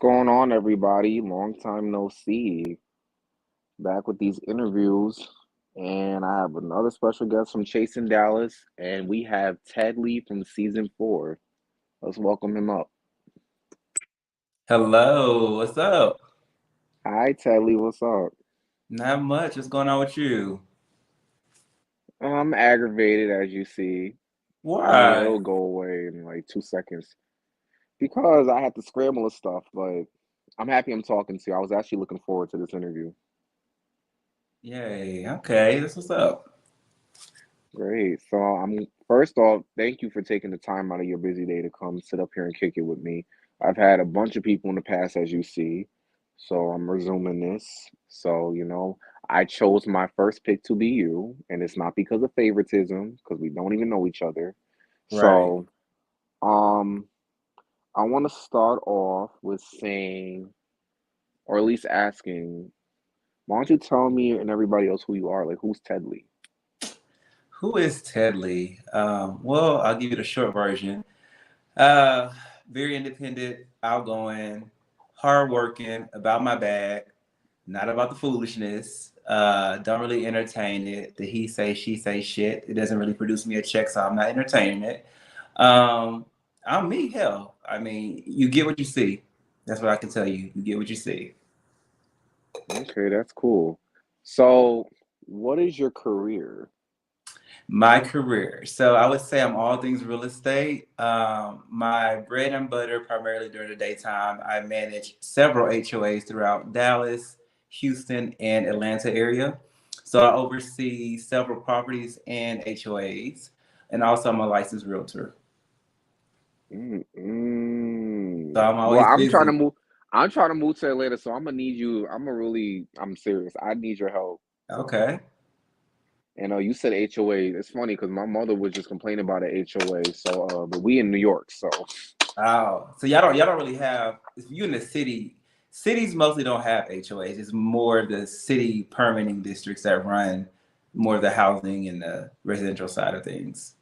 going on, everybody? Long time no see. Back with these interviews. And I have another special guest from Chasing Dallas, and we have Teddlie from season 4. Let's welcome him up. Hello, what's up? Hi, Teddlie, what's up? Not much. What's going on with you? I'm aggravated, as you see. I mean, Why? it'll go away in like 2 seconds because I had to scramble and stuff, but I'm happy I'm talking to you. I was actually looking forward to this interview. Yay. Okay, that's what's up. Great. So I'm first off, thank you for taking the time out of your busy day to come sit up here and kick it with me. I've had a bunch of people in the past, as you see, so I'm resuming this. I chose my first pick to be you, and it's not because of favoritism, because we don't even know each other. Right. So, um, I want to start off with saying, or at least asking, why don't you tell me and everybody else who you are? Like, who's Tedley? Who is Teddlie? Well, I'll give you the short version. Uh, Very independent, outgoing, hardworking, about my bag, not about the foolishness. Don't really entertain it. The he say, she say shit. It doesn't really produce me a check, so I'm not entertaining it. Um, I'm me, hell. I mean, you get what you see. That's what I can tell you. You get what you see. Okay, that's cool. So, what is your career? My career. So I would say I'm all things real estate. My bread and butter, primarily during the daytime, I manage several HOAs throughout Dallas, Houston, and Atlanta area. So I oversee several properties and HOAs, and also I'm a licensed realtor. So Mm-mm. I'm Well, always busy. I'm trying to move to Atlanta, so I'm gonna need you. I'm serious. I need your help. Okay. And you said HOA. It's funny because my mother was just complaining about an HOA. But we in New York, so Oh, so y'all don't really have if you in the city. Cities mostly don't have HOAs. It's more the city permitting districts that run more of the housing and the residential side of things.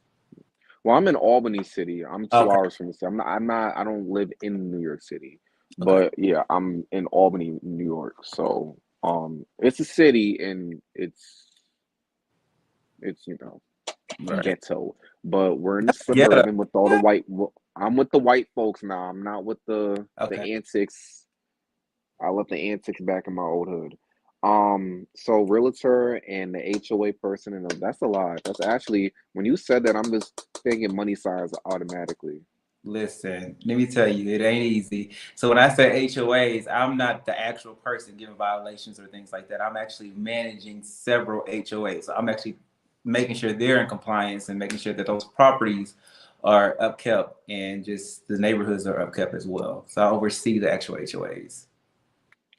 well, I'm in Albany City. I'm two Okay, hours from the city. I'm not. I don't live in New York City, okay, but yeah, I'm in Albany, New York. So it's a city, and it's right. ghetto. But we're in the Ghetto. suburban with all the Yeah. white. I'm with the white folks now. I'm not with Okay. the antics. I left the antics back in my old hood. So realtor and the HOA person, and that's a lot. That's actually when you said that, I'm just thinking money size automatically. Listen, let me tell you, it ain't easy. So when I say HOAs, I'm not the actual person giving violations or things like that. I'm actually managing several HOAs. So I'm actually making sure they're in compliance and making sure that those properties are upkept and just the neighborhoods are upkept as well. So I oversee the actual HOAs.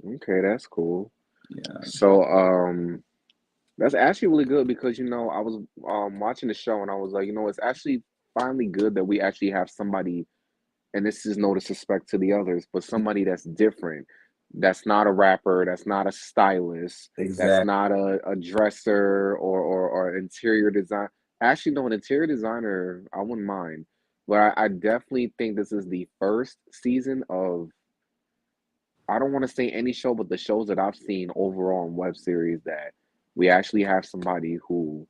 Okay, that's cool. Yeah. So that's actually really good because I was watching the show and I was like, it's actually finally good that we actually have somebody, and this is no disrespect to the others, but somebody that's different. That's not a rapper, that's not a stylist, that's Exactly. not a dresser or interior design. Actually, no, an interior designer, I wouldn't mind. But I definitely think this is the first season of, I don't want to say any show, but the shows that I've seen overall in web series that we actually have somebody who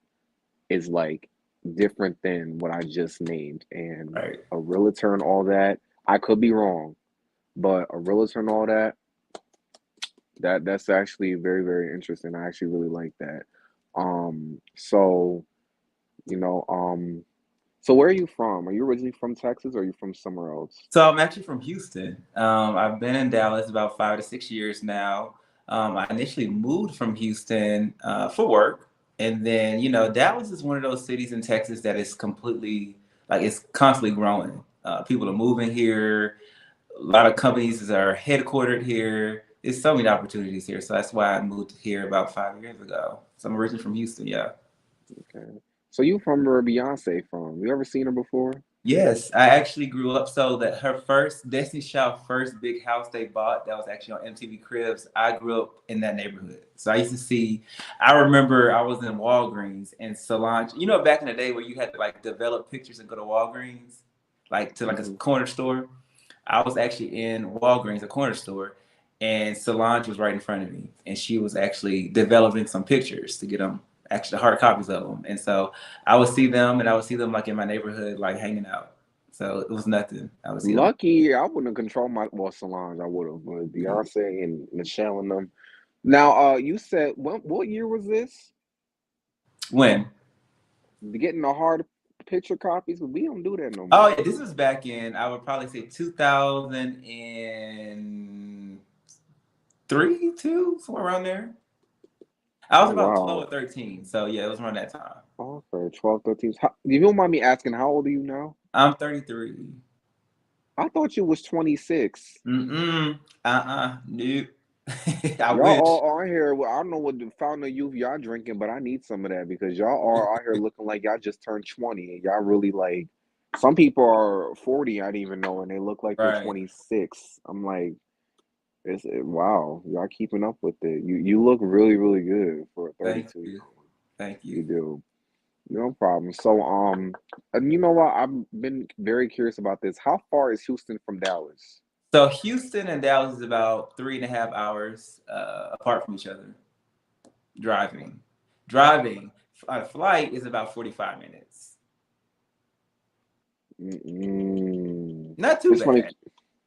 is like different than what I just named. And Right. a realtor and all that. I could be wrong, but a realtor and all that, that's actually very, very interesting. I actually really like that. So, you know, so where are you from? Are you originally from Texas or are you from somewhere else? So I'm actually from Houston. I've been in Dallas about 5 to 6 years now. I initially moved from Houston for work, and then Dallas is one of those cities in Texas that is completely like it's constantly growing. People are moving here. A lot of companies are headquartered here. There's so many opportunities here, so that's why I moved here about 5 years ago. So I'm originally from Houston. Yeah. Okay. So you from where Beyonce from? You ever seen her before? Yes, I actually grew up so that her first Destiny Child first big house they bought that was actually on MTV Cribs. I grew up in that neighborhood, so I used to see. I remember I was in Walgreens and Solange. You know, back in the day where you had to like develop pictures and go to Walgreens, like to like a Hmm. corner store. I was actually in Walgreens, a corner store, and Solange was right in front of me, and she was actually developing some pictures to get them actually hard copies of them. And so I would see them, and I would see them like in my neighborhood, like hanging out. So it was nothing. I would see them. Lucky, I wouldn't have controlled my well, Solange, I would have, but Beyonce and Michelle and them. Now, you said what year was this? When? Getting the hard picture copies, but we don't do that no Oh more. yeah, this was back in, I would probably say 2003, two, somewhere around there. I was Oh about 12 wow. or 13, so yeah, it was around that time. Okay, 12, 13. You don't mind me asking, how old are you now? I'm 33. I thought you was 26. Mm-mm. Nope. I Y'all wish. all on here. Well, I don't know what the fountain of youth y'all drinking, but I need some of that because y'all are out here looking like y'all just turned 20 and y'all really like some people are 40, I didn't even know, and they look like they're Right. 26. I'm like, wow, y'all keeping up with it. You look really, really good for a Thank 32 year you. old. Thank You you. do. No problem. So, and you know what? I've been very curious about this. How far is Houston from Dallas? So Houston and Dallas is about 3.5 hours apart from each other. Driving. Driving. A flight is about 45 minutes. Mm-mm. Not too It's funny bad.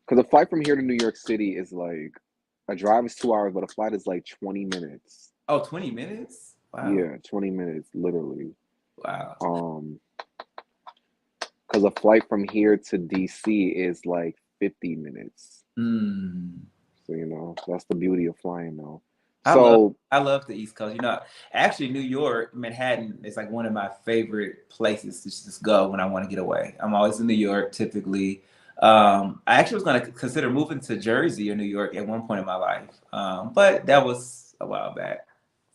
because a flight from here to New York City is like a drive is 2 hours, but a flight is like 20 minutes. Oh, 20 minutes? Wow. Yeah, 20 minutes, literally. Wow. Um, because a flight from here to DC is like 50 minutes. Mm. So, that's the beauty of flying, though. I love So, I love the East Coast. Actually New York, Manhattan is like one of my favorite places to just go when I want to get away. I'm always in New York typically. I actually was going to consider moving to Jersey or New York at one point in my life, but that was a while back.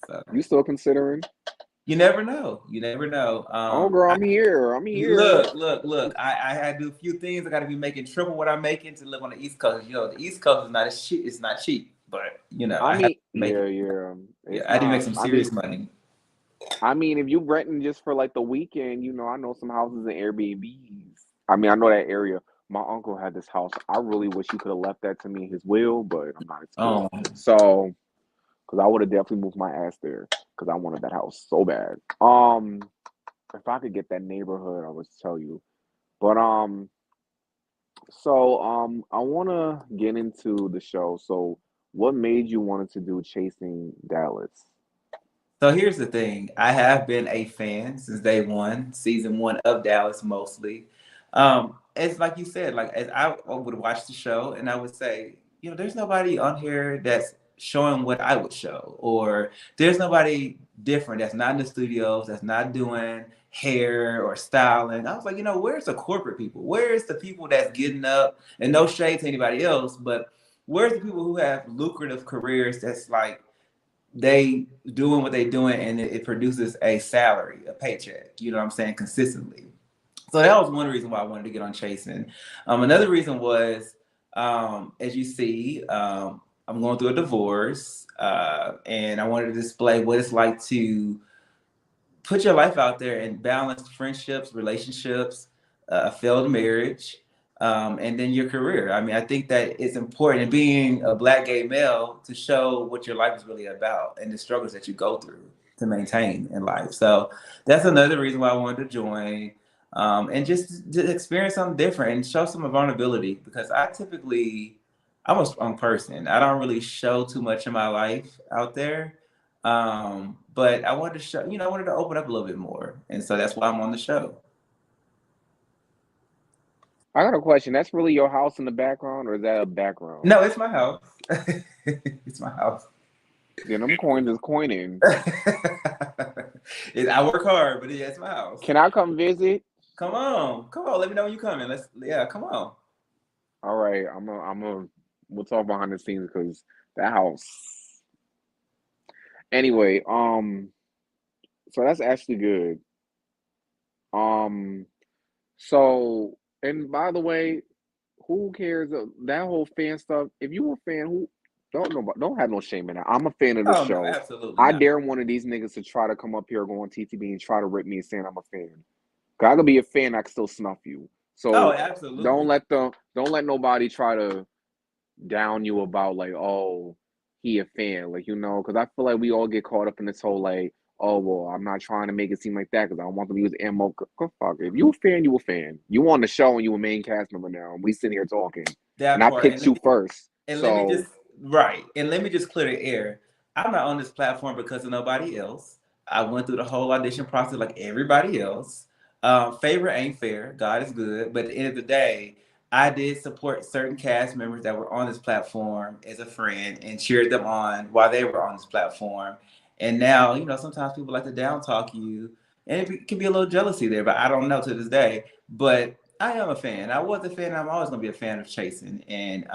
So you still considering? you never know. You never know. Oh, girl, I'm here. I'm here. Look. I had to do a few things. I got to be making triple what I'm making to live on the East Coast. The East Coast is not as cheap. It's not cheap, but I I have to mean, make yeah, it. yeah. Yeah, It's I had to make not. some I mean, serious money. if you renting just for like the weekend, I know some houses and Airbnbs. I mean, I know that area. My uncle had this house. I really wish he could have left that to me in his will, but I'm not his kid. Um, So, because I would have definitely moved my ass there because I wanted that house so bad. If I could get that neighborhood, I would tell you. But so I want to get into the show. So, what made you wanted to do Chasing Dallas? so here's the thing. I have been a fan since day one, season one of Dallas mostly. It's like you said, like as I would watch the show and I would say, there's nobody on here that's showing what I would show, or there's nobody different that's not in the studios, that's not doing hair or styling. I was like, where's the corporate people? Where's the people that's getting up, and no shade to anybody else, but where's the people who have lucrative careers that's like they doing what they doing and it produces a salary, a paycheck, you know what I'm saying, consistently. So that was one reason why I wanted to get on chasing. Another reason was, as you see, I'm going through a divorce, and I wanted to display what it's like to put your life out there and balance friendships, relationships, a failed marriage, and then your career. I mean, I think that it's important, and being a black gay male, to show what your life is really about and the struggles that you go through to maintain in life. So that's another reason why I wanted to join, and just to experience something different and show some vulnerability, because I'm a strong person. I don't really show too much of my life out there. But I wanted to show, I wanted to open up a little bit more. And so that's why I'm on the show. I got a question. That's really your house in the background, or is that a background? No, it's my house. It's my house. Then them coins is coining. I work hard, but yeah, it's my house. Can I come visit? Come on. Come on. Let me know when you're coming. Yeah, come on. All right, we'll talk behind the scenes because that house. Anyway, so that's actually good. Um, so and by the way, who cares that whole fan stuff? If you a fan, who don't have no shame in that. I'm a fan of the Oh, no, show. absolutely I not. dare one of these niggas to try to come up here, go on TTB, and try to rip me and saying I'm a fan. 'Cause I could be a fan, I can still snuff you. Oh, So absolutely. don't let nobody try to down you about like, oh, he a fan, like, because I feel like we all get caught up in this whole like, oh well, I'm not trying to make it seem like that because I don't want them to use ammo. Go fuck it. If you a fan, you a fan. You on the show and you a main cast member now, and we sitting here talking, and That I part. picked you first. And let me So just right. And let me just clear the air. I'm not on this platform because of nobody else. I went through the whole audition process like everybody else. Favor ain't fair. God is good. But at the end of the day, I did support certain cast members that were on this platform as a friend and cheered them on while they were on this platform. And now, sometimes people like to down talk you, and it can be a little jealousy there, but I don't know to this day. But I am a fan. I was a fan. I'm always going to be a fan of Chasing. And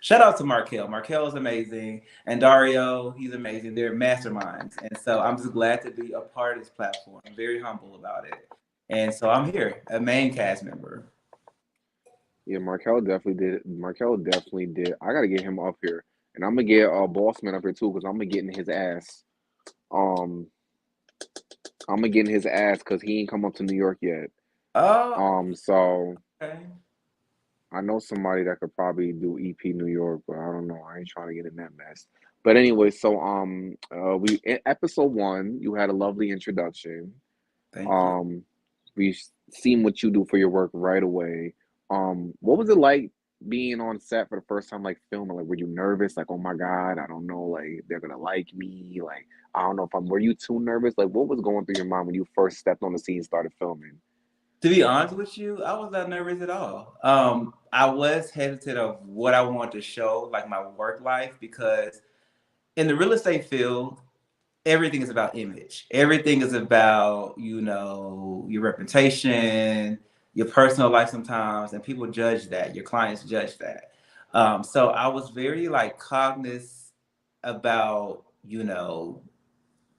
shout out to Markel. Markel is amazing. And Dario, he's amazing. They're masterminds. And so I'm just glad to be a part of this platform. I'm very humble about it. And so I'm here, a main cast member. yeah, Markel definitely did. I gotta get him up here, and I'm gonna get Bossman up here too because I'm gonna get in his ass. Um, I'm gonna get in his ass because he ain't come up to New York yet. Oh, So okay. I know somebody that could probably do EP New York, but I don't know. I ain't trying to get in that mess. But anyway, so we in episode one, you had a lovely introduction. Thank you. Um, we've seen what you do for your work right away. What was it like being on set for the first time, like filming? Like, were you nervous? Like, oh my God, I don't know, like they're gonna like me. Like, I don't know if I'm. Were you too nervous? Like, what was going through your mind when you first stepped on the scene, and started filming? To be honest with you, I was not nervous at all. I was hesitant of what I wanted to show, like my work life, because in the real estate field, everything is about image. Everything is about, your reputation, your personal life sometimes, and people judge that. Your clients judge that. So I was very like cognizant about,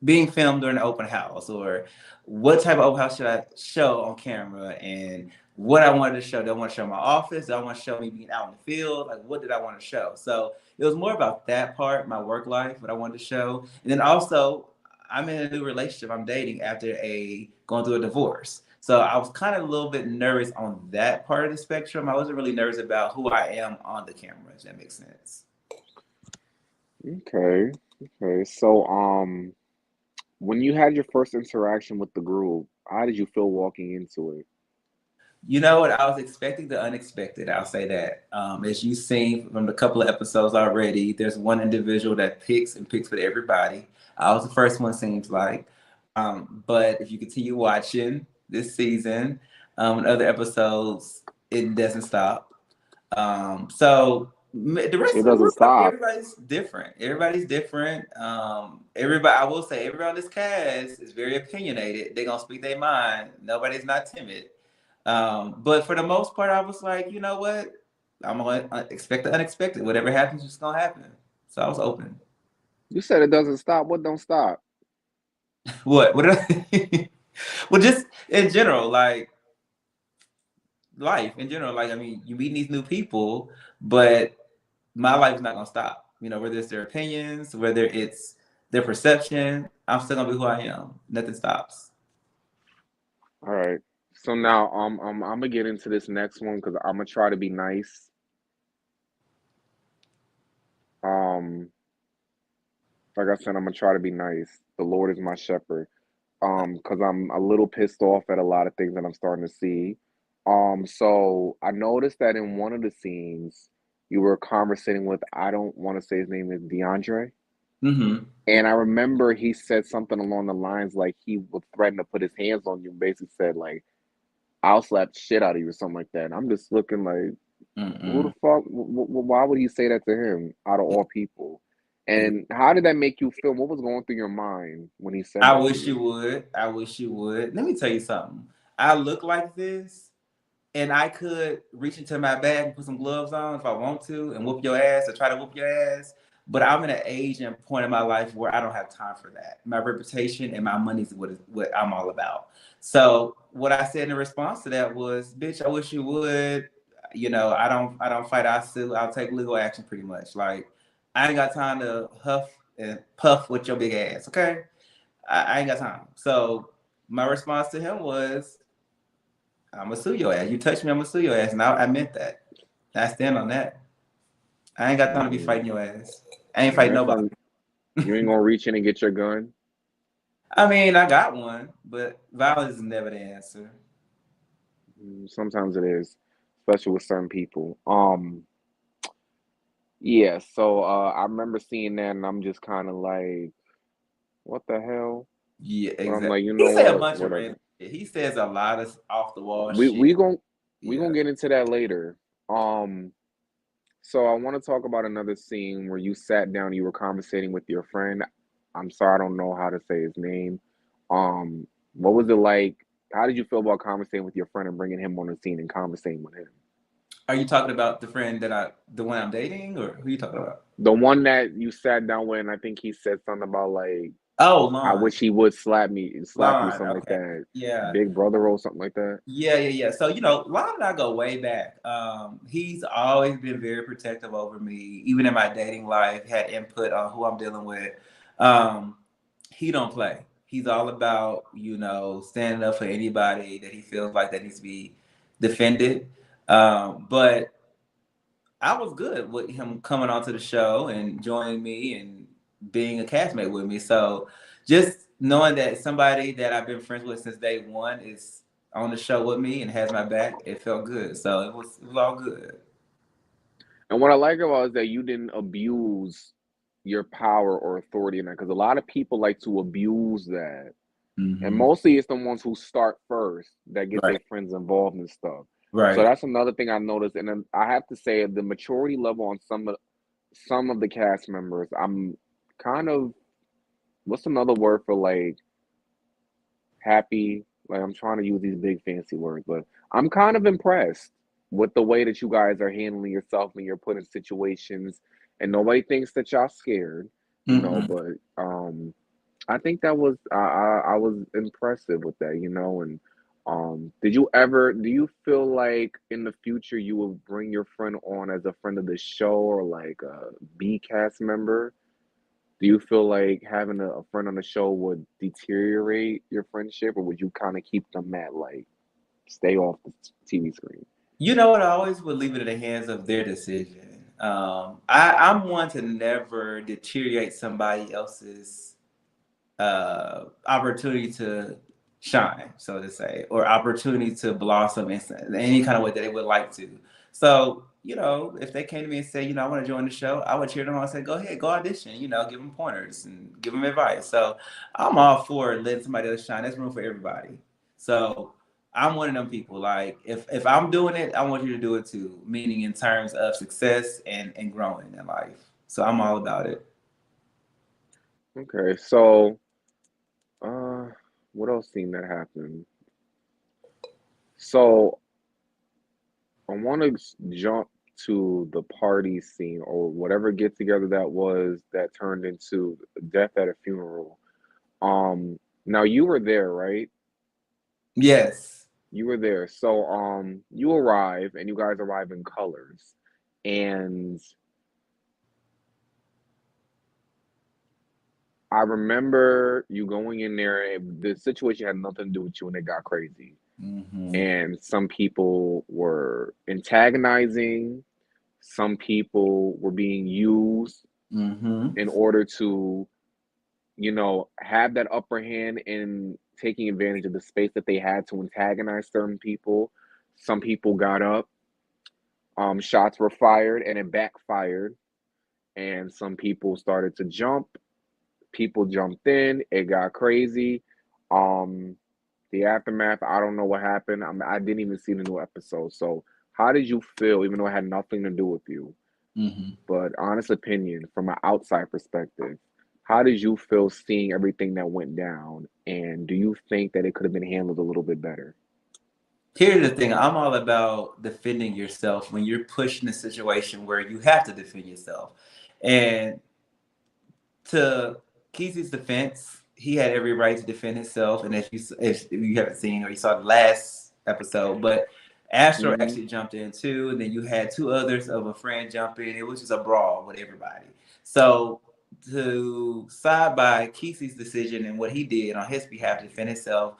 being filmed during an open house, or what type of open house should I show on camera, and what I wanted to show. Do I want to show my office? Do I want to show me being out in the field? Like, what did I want to show? So it was more about that part, my work life, what I wanted to show. And then also, I'm in a new relationship. I'm dating after going through a divorce. So I was kind of a little bit nervous on that part of the spectrum. I wasn't really nervous about who I am on the camera, if that makes sense. Okay, okay. So when you had your first interaction with the group, how did you feel walking into it? You know what? I was expecting the unexpected. I'll say that. As you've seen from the couple of episodes already, there's one individual that picks and picks with everybody. I was the first one, seems like. But if you continue watching this season, and other episodes, it doesn't stop. The rest It of the doesn't group, like stop. everybody's different. Everybody's different. Everybody, I will say, everybody on this cast is very opinionated. They're gonna speak their mind. Nobody's not timid. But for the most part, I was like, you know what? I'm gonna expect the unexpected. Whatever happens, it's gonna happen. So I was open. You said it doesn't stop. What don't stop? What? Well, just in general, like life in general. Like, I mean, you meet these new people, but my life is not gonna stop. Whether it's their opinions, whether it's their perception, I'm still gonna be who I am. Nothing stops. All right. So now I'm gonna get into this next one because I'm gonna try to be nice. Um, like I said, I'm gonna try to be nice. The Lord is my shepherd. Because I'm a little pissed off at a lot of things that I'm starting to see. So I noticed that in one of the scenes, you were conversating with, I don't want to say his name is DeAndre. Mm-hmm. And I remember he said something along the lines like he would threaten to put his hands on you and basically said, like, I'll slap the shit out of you or something like that. And I'm just looking like, who the Mm-mm. fuck? Why would he say that to him out of all people? And how did that make you feel? What was going through your mind when he said I that to wish you? you would. I wish you would. Let me tell you something. I look like this, and I could reach into my bag and put some gloves on if I want to and whoop your ass or try to whoop your ass. But I'm in an age and point in my life where I don't have time for that. My reputation and my money is what I'm all about. So what I said in response to that was, "Bitch, I wish you would. I don't fight. I sue. I'll take legal action. Pretty much. Like, I ain't got time to huff and puff with your big ass. Okay, I ain't got time." So my response to him was, I'm gonna sue your ass. You touch me, I'm gonna sue your ass. And I meant that. I stand on that. I ain't got time to be Mm, fighting your ass. I ain't and fighting that's nobody. some, you ain't gonna reach in and get your gun. I mean, I got one, but violence is never the answer. Sometimes it is, especially with certain people. Yeah, so I remember seeing that and I'm just kind of like, what the hell? Yeah, But I'm exactly. like, you He know say a what? bunch of random Whatever. shit. He says a lot of off the wall We shit. we gon' we Yeah. gonna get into that later. Um, so I want to talk about another scene where you sat down, you were conversating with your friend. I'm sorry, I don't know how to say his name. What was it like? How did you feel about conversating with your friend and bringing him on the scene and conversating with him? Are you talking about the friend the one I'm dating, or who are you talking about? The one that you sat down with, and I think he said something about like, Oh, I Lon. wish he would slap you, Lon. something like Okay. that. Yeah. Big brother role, something like that. Yeah. So, Lon and I go way back. He's always been very protective over me, even in my dating life, had input on who I'm dealing with. Um, he don't play. He's all about, standing up for anybody that he feels like that needs to be defended. But I was good with him coming onto the show and joining me and being a castmate with me. So just knowing that somebody that I've been friends with since day one is on the show with me and has my back, it felt good. So it was all good. And what I like about it is that you didn't abuse your power or authority in that, because a lot of people like to abuse that. And Hmm. mostly it's the ones who start first that get their Right. friends involved and stuff. So Right. that's another thing I noticed. And then I have to say the maturity level on some of the cast members, I'm kind of, what's another word for like happy? Like I'm trying to use these big fancy words, but I'm kind of impressed with the way that you guys are handling yourself when you're put in situations and nobody thinks that y'all scared, Hmm. but I think that was I was impressive with that, and do you feel like in the future you will bring your friend on as a friend of the show or like a B cast member? Do you feel like having a friend on the show would deteriorate your friendship, or would you kind of keep them at like stay off the TV screen? You know what? I always would leave it in the hands of their decision. I'm one to never deteriorate somebody else's opportunity to shine, so to say, or opportunity to blossom in any kind of way that they would like to. So, if they came to me and said, I want to join the show, I would cheer them on and say, go ahead, go audition, give them pointers and give them advice. So I'm all for letting somebody else shine. There's room for everybody. So I'm one of them people. Like if I'm doing it, I want you to do it too, meaning in terms of success and growing in life. So I'm all about it. Okay, so uh, what else seen that happen? So I want to jump to the party scene or whatever get together that was that turned into death at a funeral. Now you were there, right? Yes. You were there. So you arrive and you guys arrive in colors. And I remember you going in there and the situation had nothing to do with you and it got crazy. Hmm. And some people were antagonizing, some people were being used Hmm. in order to, have that upper hand in taking advantage of the space that they had to antagonize certain people. Some people got up, shots were fired, and it backfired. And some people started to jump. People jumped in. It got crazy. Um, the aftermath, I don't know what happened. I didn't even see the new episode. So, how did you feel, even though it had nothing to do with you? Hmm. But honest opinion, from an outside perspective, how did you feel seeing everything that went down? And do you think that it could have been handled a little bit better? Here's the thing. I'm all about defending yourself when you're pushed in a situation where you have to defend yourself. And to Kesey's defense, he had every right to defend himself. And if you haven't seen or you saw the last episode, but Astro Mm-hmm. actually jumped in too, and then you had two others of a friend jump in. It was just a brawl with everybody. So to side by Kesey's decision and what he did on his behalf to defend himself,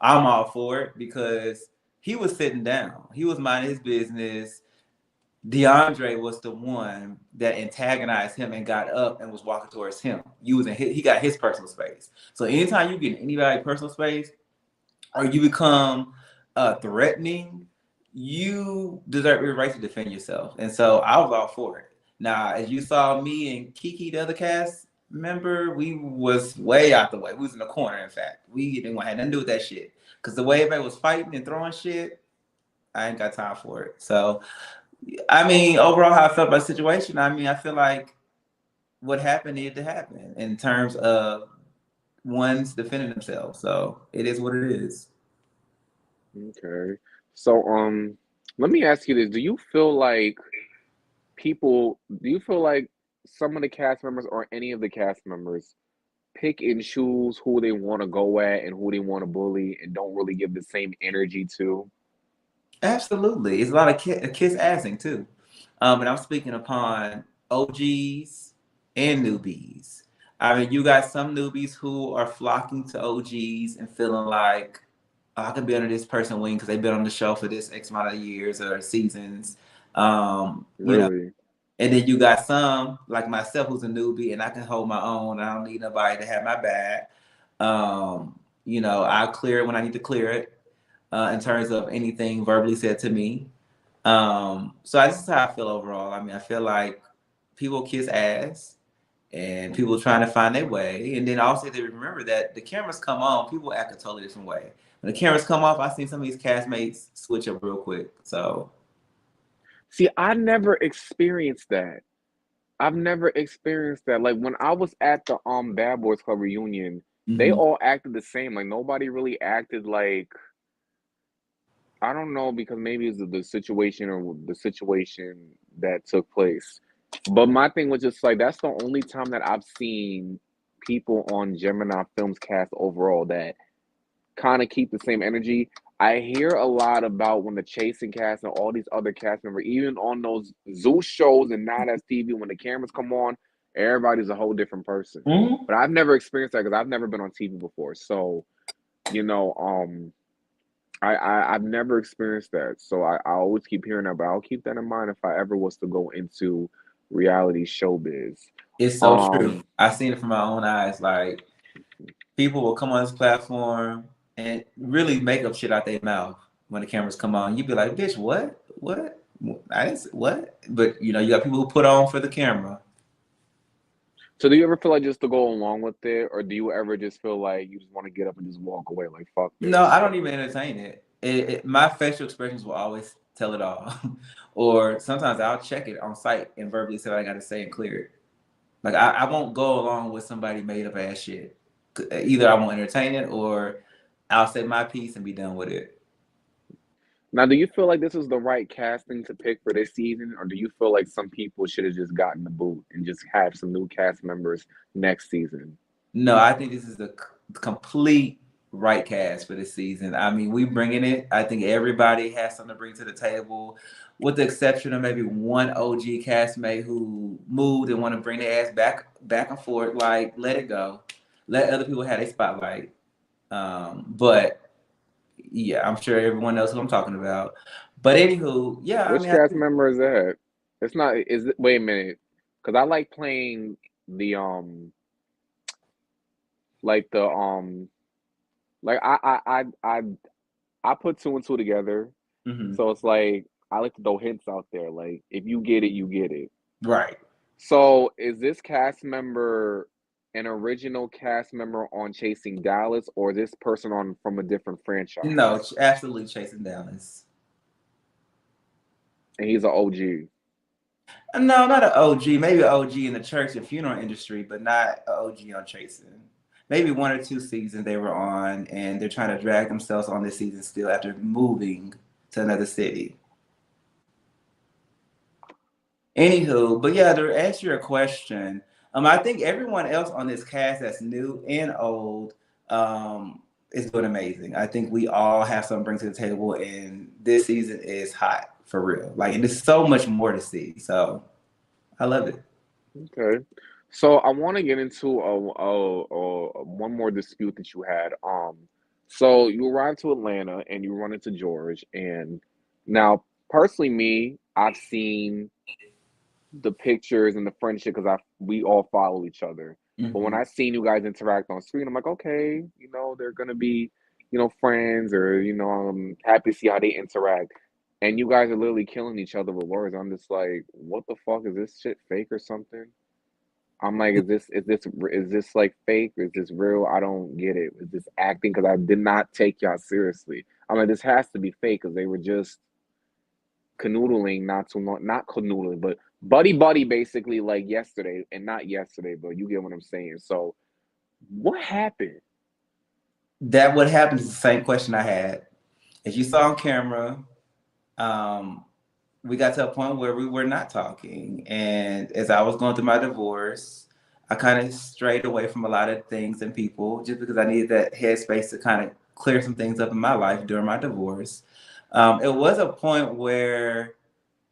I'm all for it because he was sitting down. He was minding his business. DeAndre was the one that antagonized him and got up and was walking towards him, using he got his personal space. So anytime you get in anybody's personal space or you become threatening, you deserve your right to defend yourself. And so I was all for it. Now, as you saw me and Kiki, the other cast member, we was way out the way. We was in the corner, in fact. We didn't want to have nothing to do with that shit. Because the way everybody was fighting and throwing shit, I ain't got time for it. So I mean, overall, how I felt about the situation, I mean, I feel like what happened needed to happen in terms of one's defending themselves. So it is what it is. Okay. So, let me ask you this. Do you feel like some of the cast members or any of the cast members pick and choose who they want to go at and who they want to bully and don't really give the same energy to? Absolutely. It's a lot of kiss assing too. And I'm speaking upon OGs and newbies. I mean, you got some newbies who are flocking to OGs and feeling like, oh, I can be under this person's wing because they've been on the show for this X amount of years or seasons. You know, Really? and then you got some like myself who's a newbie and I can hold my own. I don't need nobody to have my back. I'll clear it when I need to clear it in terms of anything verbally said to me. So this is how I feel overall. I mean, I feel like people kiss ass and people trying to find their way. And then also they remember that the cameras come on, people act a totally different way. When the cameras come off, I've seen some of these castmates switch up real quick. So See, I never experienced that. I've never experienced that. Like when I was at the Bad Boys Club reunion, they mhm. all acted the same. Like nobody really acted like, I don't know, because maybe it's the situation or the situation that took place. But my thing was just like that's the only time that I've seen people on Gemini Films cast overall that kind of keep the same energy. I hear a lot about when the Chasing cast and all these other cast members, even on those Zeus shows and Not As TV, when the cameras come on, everybody's a whole different person. Mhm. But I've never experienced that because I've never been on TV before. So, you know, I've never experienced that. So I always keep hearing that, but I'll keep that in mind if I ever was to go into reality showbiz. It's so true. Um, I've seen it from my own eyes. Like people will come on this platform and really make up shit out their mouth when the cameras come on. You'd be like, bitch, what? What? I didn't what? But you got people who put on for the camera. so do you ever feel like just to go along with it, or do you ever just feel like you just want to get up and just walk away, like fuck No, this? I don't even entertain it. My facial expressions will always tell it all. Or sometimes I'll check it on site and verbally say what I got to say and clear it. Like I won't go along with somebody made up ass shit. Either I won't entertain it or I'll say my piece and be done with it. Now, do you feel like this was the right casting to pick for this season, or do you feel like some people should have just gotten the boot and just have some new cast members next season? No, I think this is the complete right cast for this season. I mean, we bringing it. I think everybody has something to bring to the table, with the exception of maybe one OG castmate who moved and want to bring their ass back and forth. Like, let it go. Let other people have a spotlight. But yeah, I'm sure everyone knows who I'm talking about. But anywho, yeah, I Which mean, I cast think member is that? It's not. Is it? Wait a minute, because I like playing the like the like I put two and two together, mhm. so it's like I like to throw hints out there. Like if you get it, you get it. Right. So is this cast member an original cast member on Chasing Dallas, or this person on from a different No, franchise? absolutely chasing Dallas. And he's an OG. No, not an OG. Maybe an OG in the church and funeral industry, but not an OG on chasing. Maybe one or two seasons they were on, and they're trying to drag themselves on this season still after moving to another city. Anywho, but yeah, to answer your question, I think everyone else on this cast that's new and old is doing amazing. I think we all have something to bring to the table, and this season is hot for real. Like, and there's so much more to see. So I love it. Okay. So I want to get into one more dispute that you had. So you arrive to Atlanta and you run into George. And now, personally, me, I've seen the pictures and the friendship because I we all follow each other. But when Hmm. I seen you guys interact on screen, I'm like, okay, they're gonna be, friends, or I'm happy to see how they interact. And you guys are literally killing each other with words. I'm just like, what the fuck, is this shit fake or something? I'm like, is this like fake? Is this real? I don't get it. Is this acting? Because I did not take y'all seriously. I'm like, this has to be fake because they were just canoodling not too long, not canoodling, but buddy basically like yesterday, and not yesterday, but you get what I'm saying. So what happened? That what happened is the same question I had. As you saw on camera, um, we got to a point where we were not talking. And as I was going through my divorce, I kind of strayed away from a lot of things and people just because I needed that headspace to kind of clear some things up in my life during my divorce. It was a point where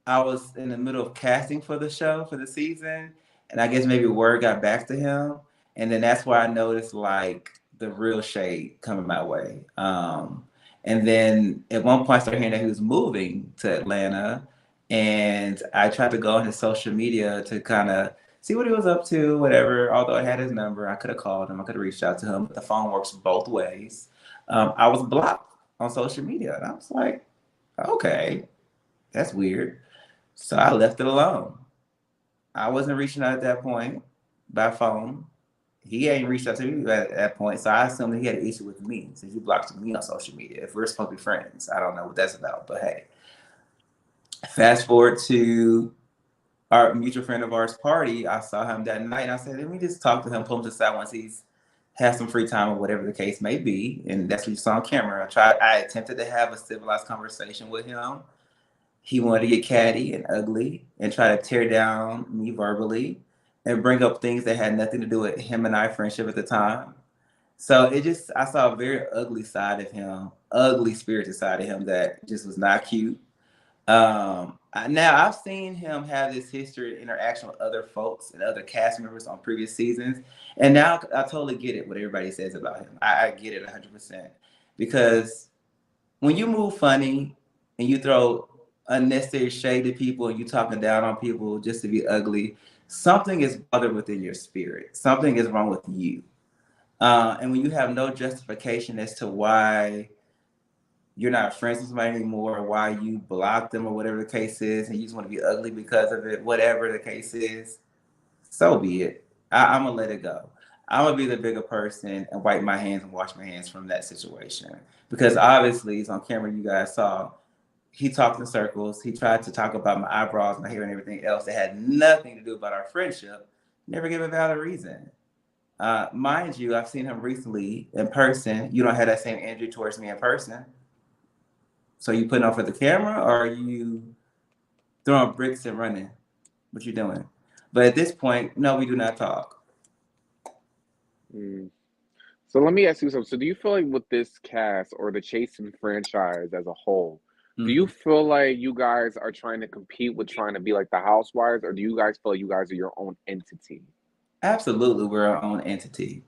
I was in the middle of casting for the show for the season, and I guess maybe word got back to him, and then that's where I noticed like the real shade coming my way. And then at one point, I started hearing that he was moving to Atlanta, and I tried to go on his social media to kind of see what he was up to, whatever. Although I had his number, I could have called him, I could have reached out to him, but the phone works both ways. I was blocked on social media, and I was like, okay, that's weird. So I left it alone. I wasn't reaching out at that point by phone. He ain't reached out to me at that point, so I assumed that he had an issue with me since he blocked me on social media. If we're supposed to be friends, I don't know what that's about, but hey. Fast forward to our mutual friend of ours party. I saw him that night, and I said, "Let me just talk to him, pull him to the side once he's had some free time or whatever the case may be." And that's what you saw on camera. I attempted to have a civilized conversation with him. He wanted to get catty and ugly and try to tear down me verbally and bring up things that had nothing to do with him and I friendship at the time. So I saw a very ugly side of him, ugly spirited side of him that just was not cute. Now I've seen him have this history of interaction with other folks and other cast members on previous seasons, and now I totally get it what everybody says about him. I get it 100% because when you move funny and you throw unnecessary shade at people and you talking down on people just to be ugly, something is bothered within your spirit. Something is wrong with you. And when you have no justification as to why you're not friends with somebody anymore, or why you blocked them, or whatever the case is, and you just want to be ugly because of it, whatever the case is, so be it. I'm gonna let it go. I'm gonna be the bigger person and wipe my hands and wash my hands from that situation because obviously it's on camera. You guys saw he talked in circles. He tried to talk about my eyebrows, my hair, and everything else that had nothing to do about our friendship. Never gave a valid reason. Mind you, I've seen him recently in person. You don't have that same energy towards me in person. So you putting on for the camera, or are you throwing bricks and running? What you doing? But at this point, no, we do not talk. Mm. So let me ask you something. So do you feel like with this cast or the Chasing franchise as a whole, do you Mhm. feel like you guys are trying to compete with trying to be like the Housewives, or do you guys feel like you guys are your own entity? Absolutely, we're our own entity.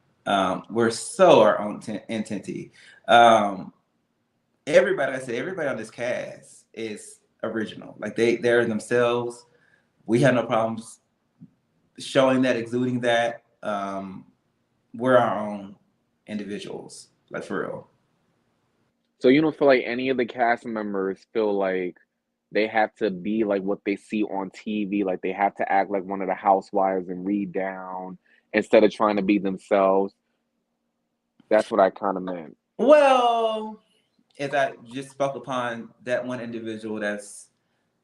We're so our own entity. Um, everybody, like I said, everybody on this cast is original. Like they're themselves. We have no problems showing that, exuding that. We're our own individuals, like for real. So you don't feel like any of the cast members feel like they have to be like what they see on TV, like they have to act like one of the housewives and read down instead of trying to be themselves. That's what I kind of meant. Well, as I just spoke upon that one individual that's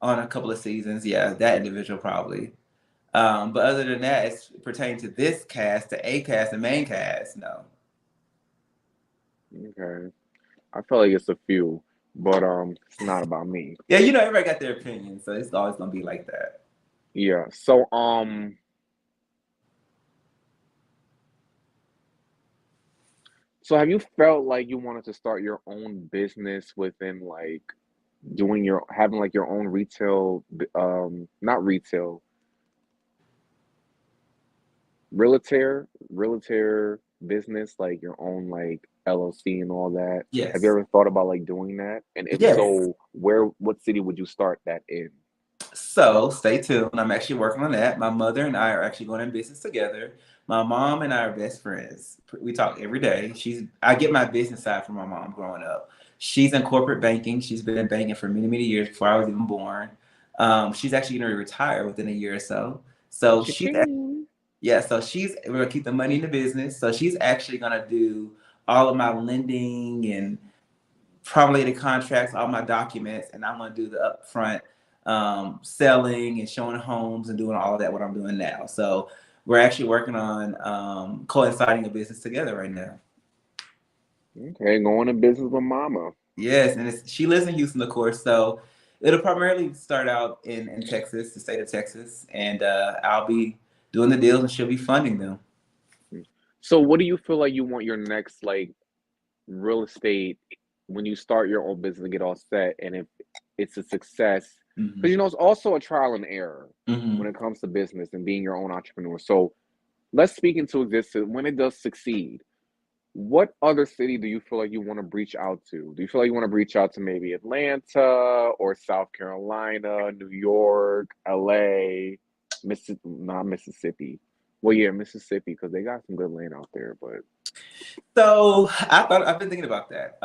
on a couple of seasons, yeah, that individual probably. But other than that, it's pertaining to this cast, the A cast, the main cast, no. Okay. I feel like it's a few, but it's not about me. Yeah, everybody got their opinion, so it's always gonna be like that. Yeah. So so have you felt like you wanted to start your own business within like doing your having like your own retail not retail, realtor business, like your own like LLC and all that. Have you Yes. ever thought about like doing that? And if Yes. so, where, what city would you start that in? So stay tuned. I'm actually working on that. My mother and I are actually going in business together. My mom and I are best friends. We talk every day. I get my business side from my mom growing up. She's in corporate banking. She's been in banking for many, many years before I was even born. She's actually going to retire within a year or so. So Cha-ching. yeah, so we're gonna keep the money in the business. So she's actually gonna do all of my lending and probably the contracts, all my documents, and I'm gonna do the upfront selling and showing homes and doing all of that. What I'm doing now. So we're actually working on coinciding a business together right now. Okay, going to business with mama. Yes, and she lives in Houston, of course. So it'll primarily start out in Texas, the state of Texas, and I'll be doing the deals, and she'll be funding them. So what do you feel like you want your next like real estate when you start your own business and get all set, and if it's a success, because Hmm. you know it's also a trial and error when Hmm. it comes to business and being your own entrepreneur. So let's speak into existence when it does succeed. What other city do you feel like you want to reach out to? Do you feel like you want to reach out to maybe Atlanta or South Carolina, New York, LA, Mississippi? Not Mississippi. Well, yeah, Mississippi because they got some good land out there. But So I've been thinking about that.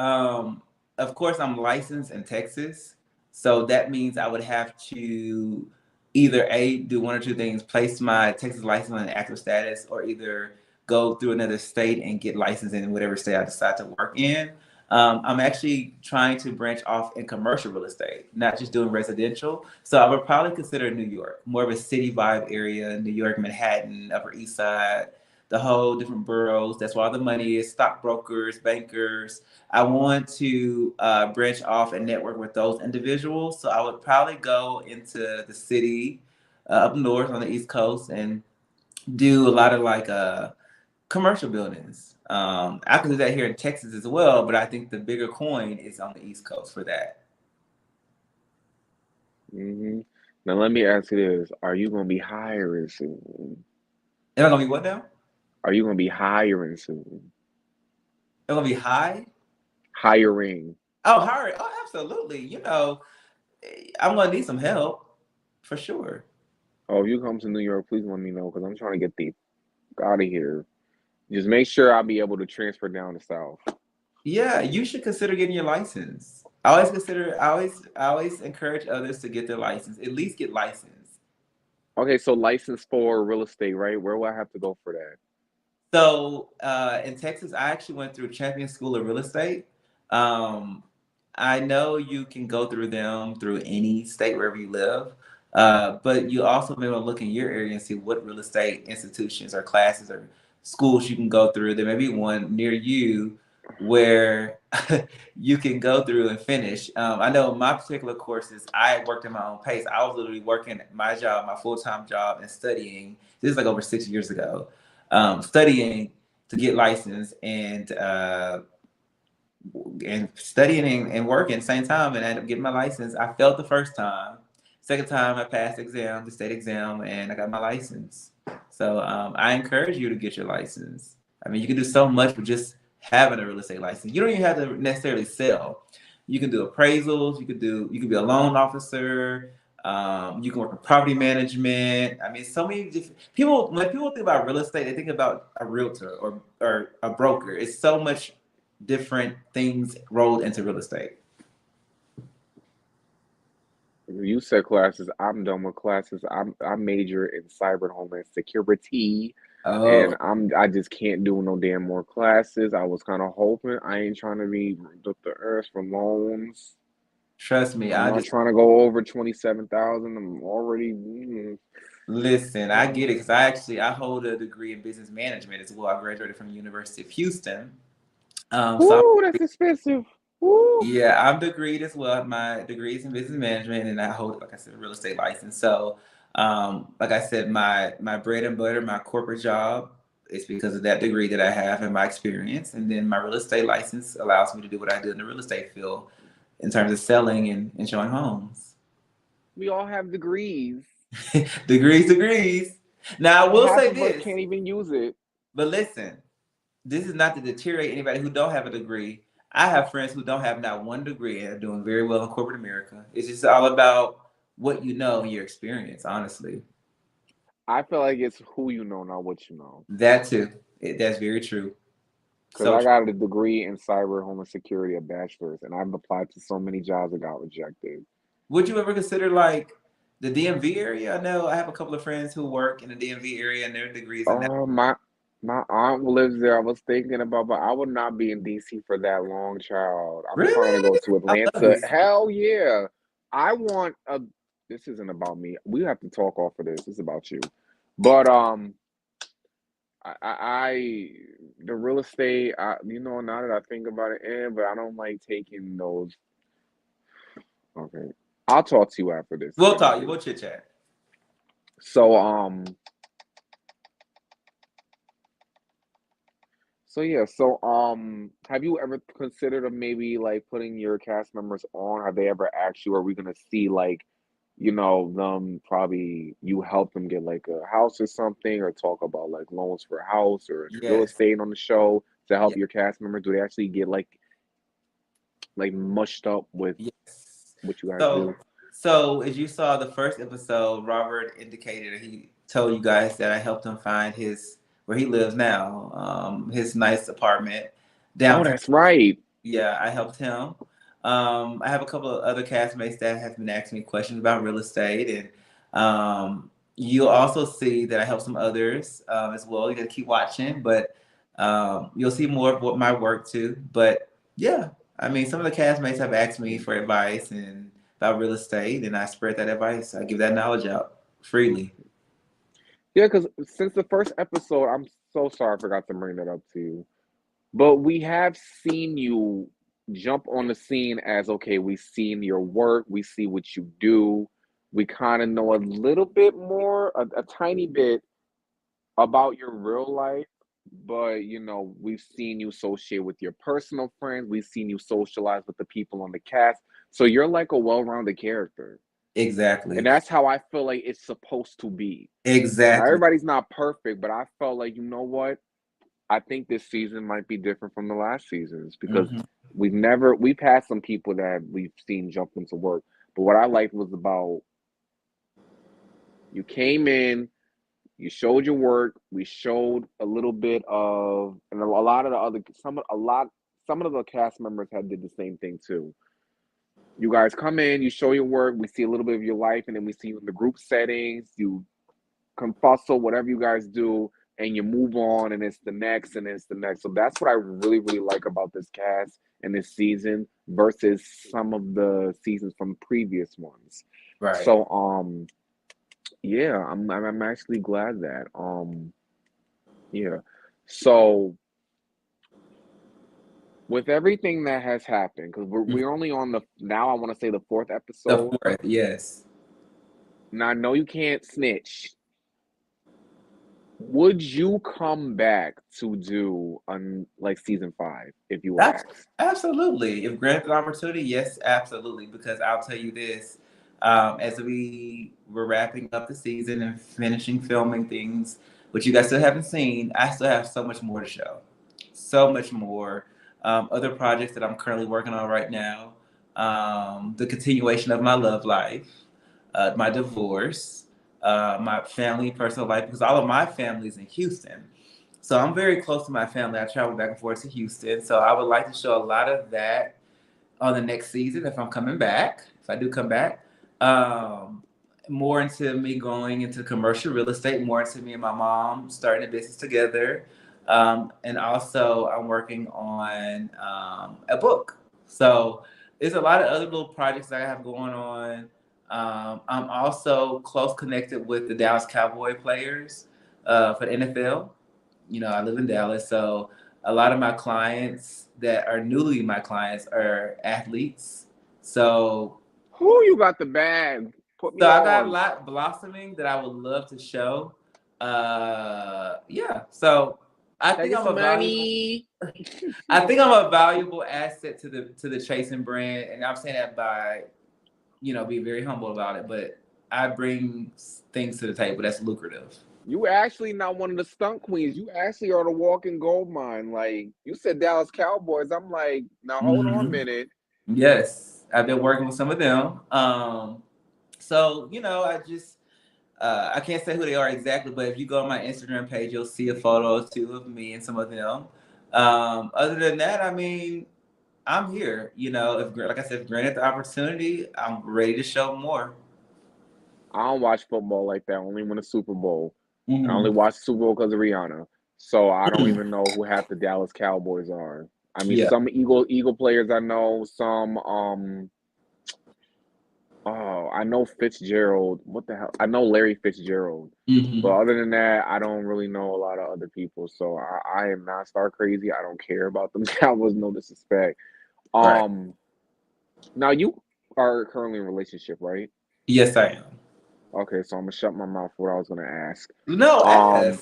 Of course, I'm licensed in Texas, so that means I would have to either do one or two things: place my Texas license on active status, or either go through another state and get licensed in whatever state I decide to work in. I'm actually trying to branch off in commercial real estate, not just doing residential. So I would probably consider New York, more of a city vibe area, New York, Manhattan, Upper East Side, the whole different boroughs. That's where all the money is, stockbrokers, bankers. I want to branch off and network with those individuals. So I would probably go into the city up north on the East Coast and do a lot of like commercial buildings. I could do that here in Texas as well, but I think the bigger coin is on the East Coast for that. hmm now let me ask you this: Are you gonna be hiring soon? Am I gonna be what now? Are you gonna be hiring soon? Am I gonna be high? Hiring. Oh, higher. Oh, absolutely. I'm gonna need some help for sure. Oh, if you come to New York, please let me know because I'm trying to get the out of here. Just make sure I'll be able to transfer down to South. Yeah, you should consider getting your license. I always encourage others to get their license. At least get licensed. Okay, so license for real estate, right? Where will I have to go for that? So in Texas, I actually went through Champion School of Real Estate. Um, I know you can go through them through any state wherever you live, but you also may want to look in your area and see what real estate institutions or classes or schools you can go through. There may be one near you where you can go through and finish. I know my particular courses, I worked at my own pace. I was literally working my job, my full-time job, and studying. This is like over 6 years ago, studying to get licensed and studying and working at the same time, and I ended up getting my license. I failed the first time. Second time, I passed the exam, the state exam, and I got my license. So I encourage you to get your license. I mean, you can do so much with just having a real estate license. You don't even have to necessarily sell. You can do appraisals. You can be a loan officer. You can work in property management. I mean, so many different people. When people think about real estate, they think about a realtor or a broker. It's so much different things rolled into real estate. You said classes. I'm done with classes. I major in cyber and homeland security, and Oh, I just can't do no damn more classes. I was kind of hoping. I ain't trying to be the earth for loans. trust me. I'm I not just trying to go over 27,000. I'm already. listen. I get it because I hold a degree in business management as well. I graduated from the University of Houston. So Woo, that's expensive. Woo. yeah, I'm degreed as well. My degree is in business management, and I hold, like I said, a real estate license. So, like I said, my bread and butter, my corporate job, is because of that degree that I have and my experience. And then my real estate license allows me to do what I do in the real estate field in terms of selling and showing homes. We all have degrees. Degrees. Now, I will Half say of us this, can't even use it. but listen. this is not to deteriorate anybody who don't have a degree. I have friends who don't have not one degree and are doing very well in corporate America. It's just all about what you know and your experience, honestly. I feel like it's who you know, not what you know. That too. That's very true. Because So I true. got a degree in cyber homeland security, a bachelor's, and I've applied to so many jobs that got rejected. Would you ever consider like the DMV area? I know I have a couple of friends who work in the DMV area and their degrees in that. Oh, my aunt lives there. I was thinking about, but I would not be in DC for that long, child. I'm trying to Really? go to I love Atlanta. DC. Hell yeah. I want a this isn't about me. We have to talk off of this. It's about you. But I the real estate, now that I think about it, but I don't like taking those. Okay. I'll talk to you after this We'll talk. interview. We'll chit chat. So yeah, have you ever considered of maybe like putting your cast members on? Have they ever asked you, are we gonna see like, them probably you help them get like a house or something, or talk about like loans for a house or real Yes. estate on the show to help Yes. your cast members? Do they actually get like mushed up with Yes. what you guys So, do? so as you saw the first episode, Robert indicated that he told you guys that I helped him find his where he lives now, his nice apartment Oh, downtown. that's right. Yeah, I helped him. I have a couple of other castmates that have been asking me questions about real estate, and you'll also see that I help some others as well. You got to keep watching, but you'll see more of what my work too. But yeah, I mean, some of the castmates have asked me for advice and about real estate, and I spread that advice. I give that knowledge out freely. Yeah, because since the first episode, I'm so sorry I forgot to bring that up to you. But we have seen you jump on the scene as okay, we've seen your work, we see what you do. We kind of know a little bit more, a tiny bit about your real life, but we've seen you associate with your personal friends, we've seen you socialize with the people on the cast. So you're like a well-rounded character. And Exactly. that's how I feel like it's supposed to be. Now Exactly. everybody's not perfect, but I felt like, you know what? I think this season might be different from the last seasons because Hmm. we've had some people that we've seen jump into work. But what I liked was about you came in, you showed your work, we showed a little bit of, and a lot of the other some of the cast members had did the same thing too. You guys come in, you show your work, we see a little bit of your life, and then we see you in the group settings. You confustle, whatever you guys do, and you move on, and it's the next, and it's the next. So that's what I really, really like about this cast and this season versus some of the seasons from previous ones. Right. So yeah, I'm actually glad that yeah. So with everything that has happened, because we're only on the now I want to say the fourth The episode. fourth, yes. Now I know you can't snitch. Would you come back to do on like season 5 if you were asked? Absolutely. If granted the opportunity, yes, absolutely. Because I'll tell you this, as we were wrapping up the season and finishing filming things, which you guys still haven't seen, I still have so much more to show. So much more. Other projects that I'm currently working on right now, the continuation of my love life, my divorce, my family, personal life, because all of my family's in Houston. So I'm very close to my family. I travel back and forth to Houston. So I would like to show a lot of that on the next season if I'm coming back, if I do come back. Um, More into me going into commercial real estate, more into me and my mom starting a business together. And also, I'm working on a book. So there's a lot of other little projects that I have going on. I'm also close connected with the Dallas Cowboy players for the NFL. I live in Dallas, so a lot of my clients that are newly my clients are athletes. So, Who you got the bag? Put me so I got a on. lot blossoming that I would love to show. Yeah. So I Can I think get I'm some a valuable. money? I think I'm a valuable asset to the Chasing brand, and I'm saying that by being very humble about it. But I bring things to the table that's lucrative. You actually not one of the stunt queens. You actually are the walking gold mine. Like you said, Dallas Cowboys. I'm like, now hold on a Hmm. minute. Yes, I've been working with some of them. So I just I can't say who they are exactly, but if you go on my Instagram page, you'll see a photo or two of me and some of them. Other than that, I mean, I'm here. If like I said, if granted the opportunity, I'm ready to show more. I don't watch football like that. Only when the Super Bowl. I only Hmm. watch the Super Bowl because of Rihanna. So I don't even know who half the Dallas Cowboys are. I mean, Yeah. some Eagle players I know. Some oh, I know Fitzgerald. What the hell? I know Larry Fitzgerald. But Hmm. other than that, I don't really know a lot of other people. So I am not star crazy. I don't care about them Cowboys. No disrespect. Right. Um, Now you are currently in a relationship, right? Yes, I am. Okay, so I'm gonna shut my mouth for what I was gonna ask. No, Um,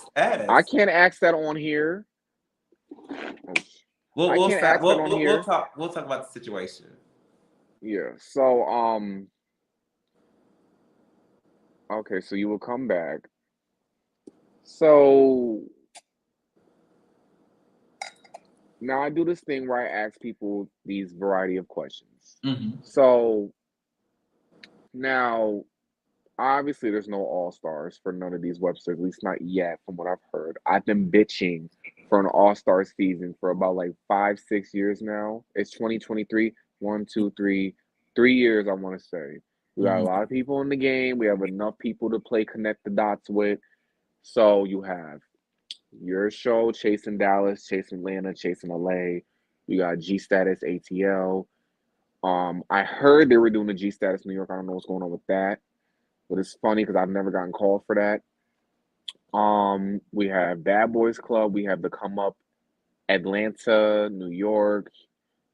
I ask. can't ask that on here. Oh, We'll I we'll can't stop. ask that on We'll here. talk. We'll talk about the situation. Yeah. So okay, so you will come back. So now I do this thing where I ask people these variety of questions. Hmm. So now obviously there's no all stars for none of these websites, at least not yet, from what I've heard. I've been bitching for an all star season for about like 5, 6 years now. It's 2023. 1, 2, 3 years, I want to say. We got a Hmm. lot of people in the game. We have enough people to play connect the dots with. So you have your show, Chasing Dallas, Chasing Atlanta, Chasing LA. You got G Status ATL. I heard they were doing the G Status New York. I don't know what's going on with that. But it's funny because I've never gotten called for that. We have Bad Boys Club. We have the Come Up Atlanta, New York,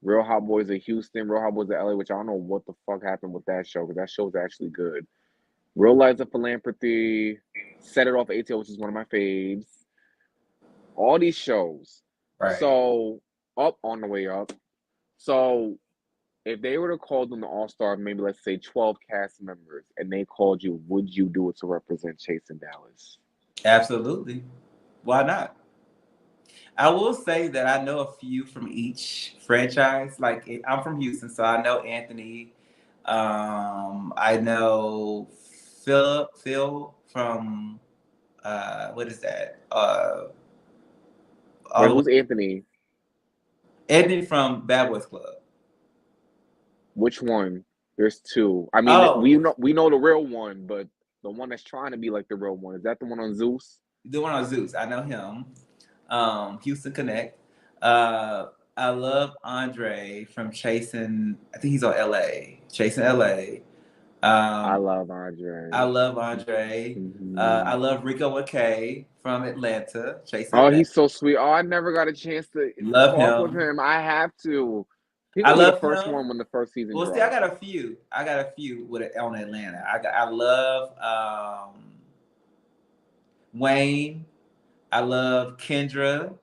Real Hot Boys of Houston, Real Hot Boys of LA, which I don't know what the fuck happened with that show because that show is actually good. Real Lives of Philanthropy, Set It Off ATL, which is one of my faves. All these shows. Right. So up on the way up. So if they were to call them the All Star, maybe let's say 12 cast members, and they called you, would you do it to represent Chase and Dallas? Absolutely. Why not? I will say that I know a few from each franchise. Like I'm from Houston, so I know Anthony. I know Phil from what is that? All Wait, the way who's Anthony? Anthony from Bad Boys Club. Which one? There's two. I mean, Oh, we know the real one, but the one that's trying to be like the real one, is that the one on Zeus? the one on Zeus. I know him. Houston Connect. Uh, I love Andre from Chasing. I think he's on LA. Chasing LA. I Um, love I Andre. love Andre. I Mhm. love Rico McKay from Atlanta. Chasing Oh, Atlanta. he's so sweet. Oh, I never got a chance to Love talk with him. him. I have to. He's I gonna be the love first him. one when the first season Well, see, I drops. got a few. I got a few with it on Atlanta. I love Wayne. I love Kendra.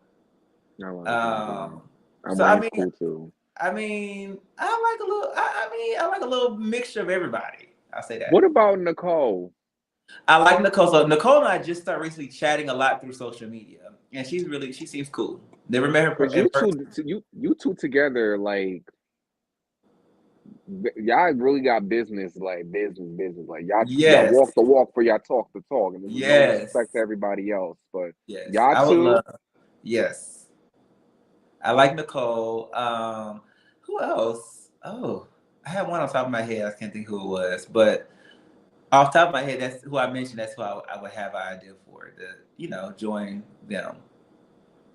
I love Kendra. Um, And so I Wayne's mean, cool too. I like a little. I like a little mixture of everybody. I'll say What that. about Nicole? I like Nicole. So Nicole and I just started recently chatting a lot through social media, and she seems cool. Never met her Cause in you person. two, you two together, like y'all really got business, like business. Like y'all Yes, walk the walk for y'all talk the talk, and this is no disrespect to yes, everybody else, but yes. y'all I would love. two, Yes, I like Nicole. Who else? Oh, I had one on top of my head. I can't think who it was, but off the top of my head, that's who I mentioned. That's who I would have an idea for to join them.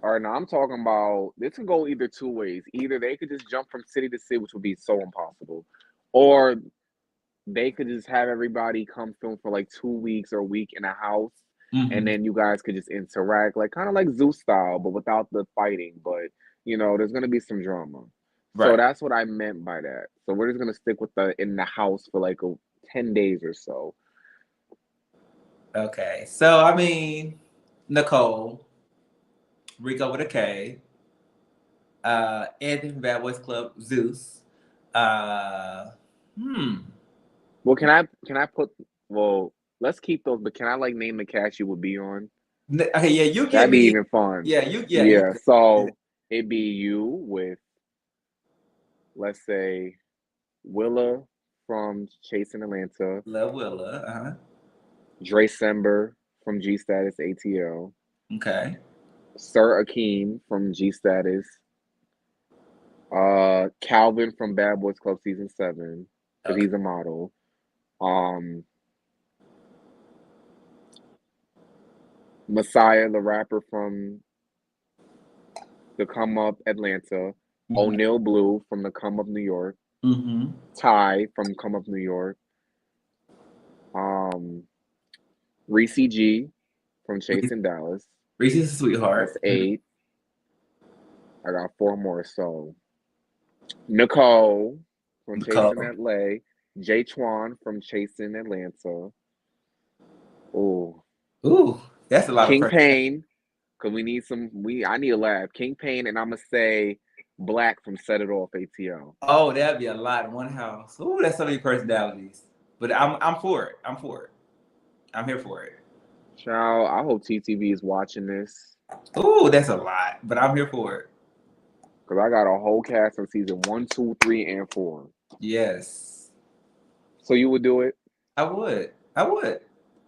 all right. Now I'm talking about this can go either two ways. Either they could just jump from city to city, which would be so impossible, or they could just have everybody come film for like 2 weeks or a week in a house, and Hmm. then you guys could just interact, like kind of like Zeus style, but without the fighting. But there's gonna be some drama. So Right. that's what I meant by that. So we're just gonna stick with the in the house for like 10 days or so. Okay. So I mean, Nicole, Rico with a K, Anthony from Bad Boys Club, Zeus. Uh, hmm. Well, can I put? Well, let's keep those. But can I like name the cast you would be on? Okay, yeah, you give That'd be me. even fun. Yeah, you Yeah. So it'd be you with, let's say, Willa from Chasing Atlanta, Love Willa. Dre Sember from G Status ATL, Okay. Sir Akeem from G Status, Calvin from Bad Boys Club season 7 because Okay. he's a model. Um, Messiah, the rapper from the Come Up Atlanta, Mm-hmm. O'Neil Blue from the Come Up New York, Mm-hmm. Ty from Come Up New York, um, Reese G from Chasing Dallas. Reese's a That's sweetheart. 8. I got 4 more. So Nicole from Chasing Nicole. LA, Jay Chuan from Chasing Atlanta. Oh, Ooh, that's a lot of King person. Payne, cause we need some. I need a lab. King Payne, and I'm gonna say Black from Set It Off ATL. Oh, that'd be a lot in one house. Ooh, that's so many personalities. But I'm for it. I'm for it. I'm here for it. Child, I hope TTV is watching this, Ooh, that's a lot. But I'm here for it. cause I got a whole cast from season 1, 2, 3, and 4. Yes. So you would do it? I would. I would.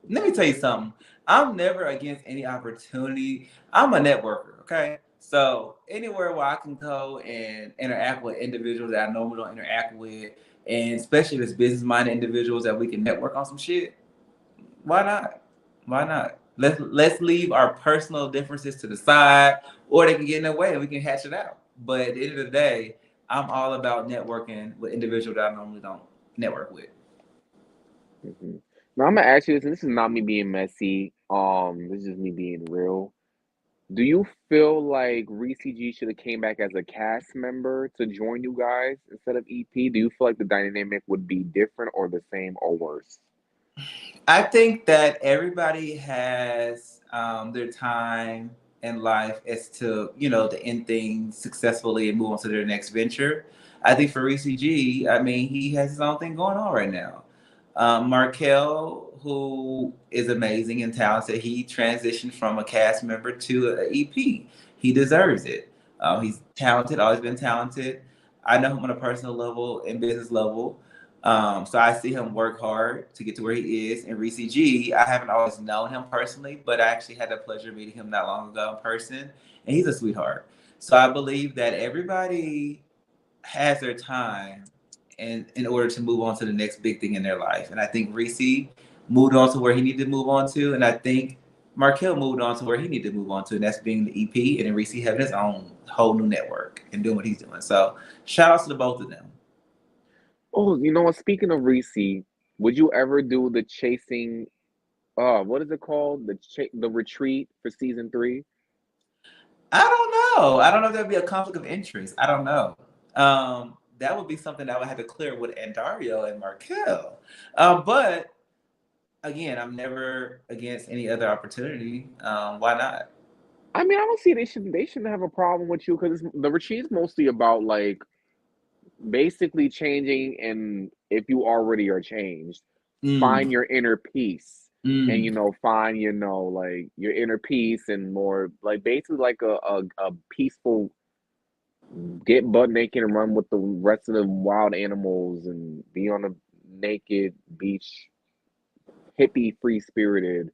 Let me tell you something. I'm never against any opportunity. I'm a networker, okay? So anywhere where I can go and interact with individuals that I normally don't interact with, and especially if it's business-minded individuals that we can network on some shit, why not? Why not? Let's leave our personal differences to the side, or they can get in the way and we can hatch it out. But at the end of the day, I'm all about networking with individuals that I normally don't network with. Hmm. Now I'm gonna ask you this, and this is not me being messy. This is just me being real. Do you feel like Reese G should have came back as a cast member to join you guys instead of EP? Do you feel like the dynamic would be different or the same or worse? I think that everybody has their time in life as to, to end things successfully and move on to their next venture. I think for Reese G, I mean, he has his own thing going on right now. Markel, who is amazing and talented, he transitioned from a cast member to an EP. He deserves it. He's talented, always been talented. I know him on a personal level and business level. So I see him work hard to get to where he is. And Reese G, I haven't always known him personally, but I actually had the pleasure of meeting him not long ago in person, and he's a sweetheart. So I believe that everybody has their time in order to move on to the next big thing in their life. And I think Reese moved on to where he needed to move on to, and I think Markel moved on to where he needed to move on to, and that's being the EP, and then Reese having his own whole new network and doing what he's doing. So shout outs to the both of them. Oh, you know what? Speaking of Reese, would you ever do the chasing? What is it called? The retreat for season 3? I don't know. I don't know if there'd be a conflict of interest. I don't know. That would be something that I would have to clear with Andario and Markel. But again, I'm never against any other opportunity. Why not? I mean, I don't see they shouldn't have a problem with you because the retreat's mostly about like basically changing, and if you already are changed, Mm, find your inner peace, and mm. find like your inner peace, and more like basically like a peaceful get butt naked and run with the rest of the wild animals and be on a naked beach, hippie free spirited,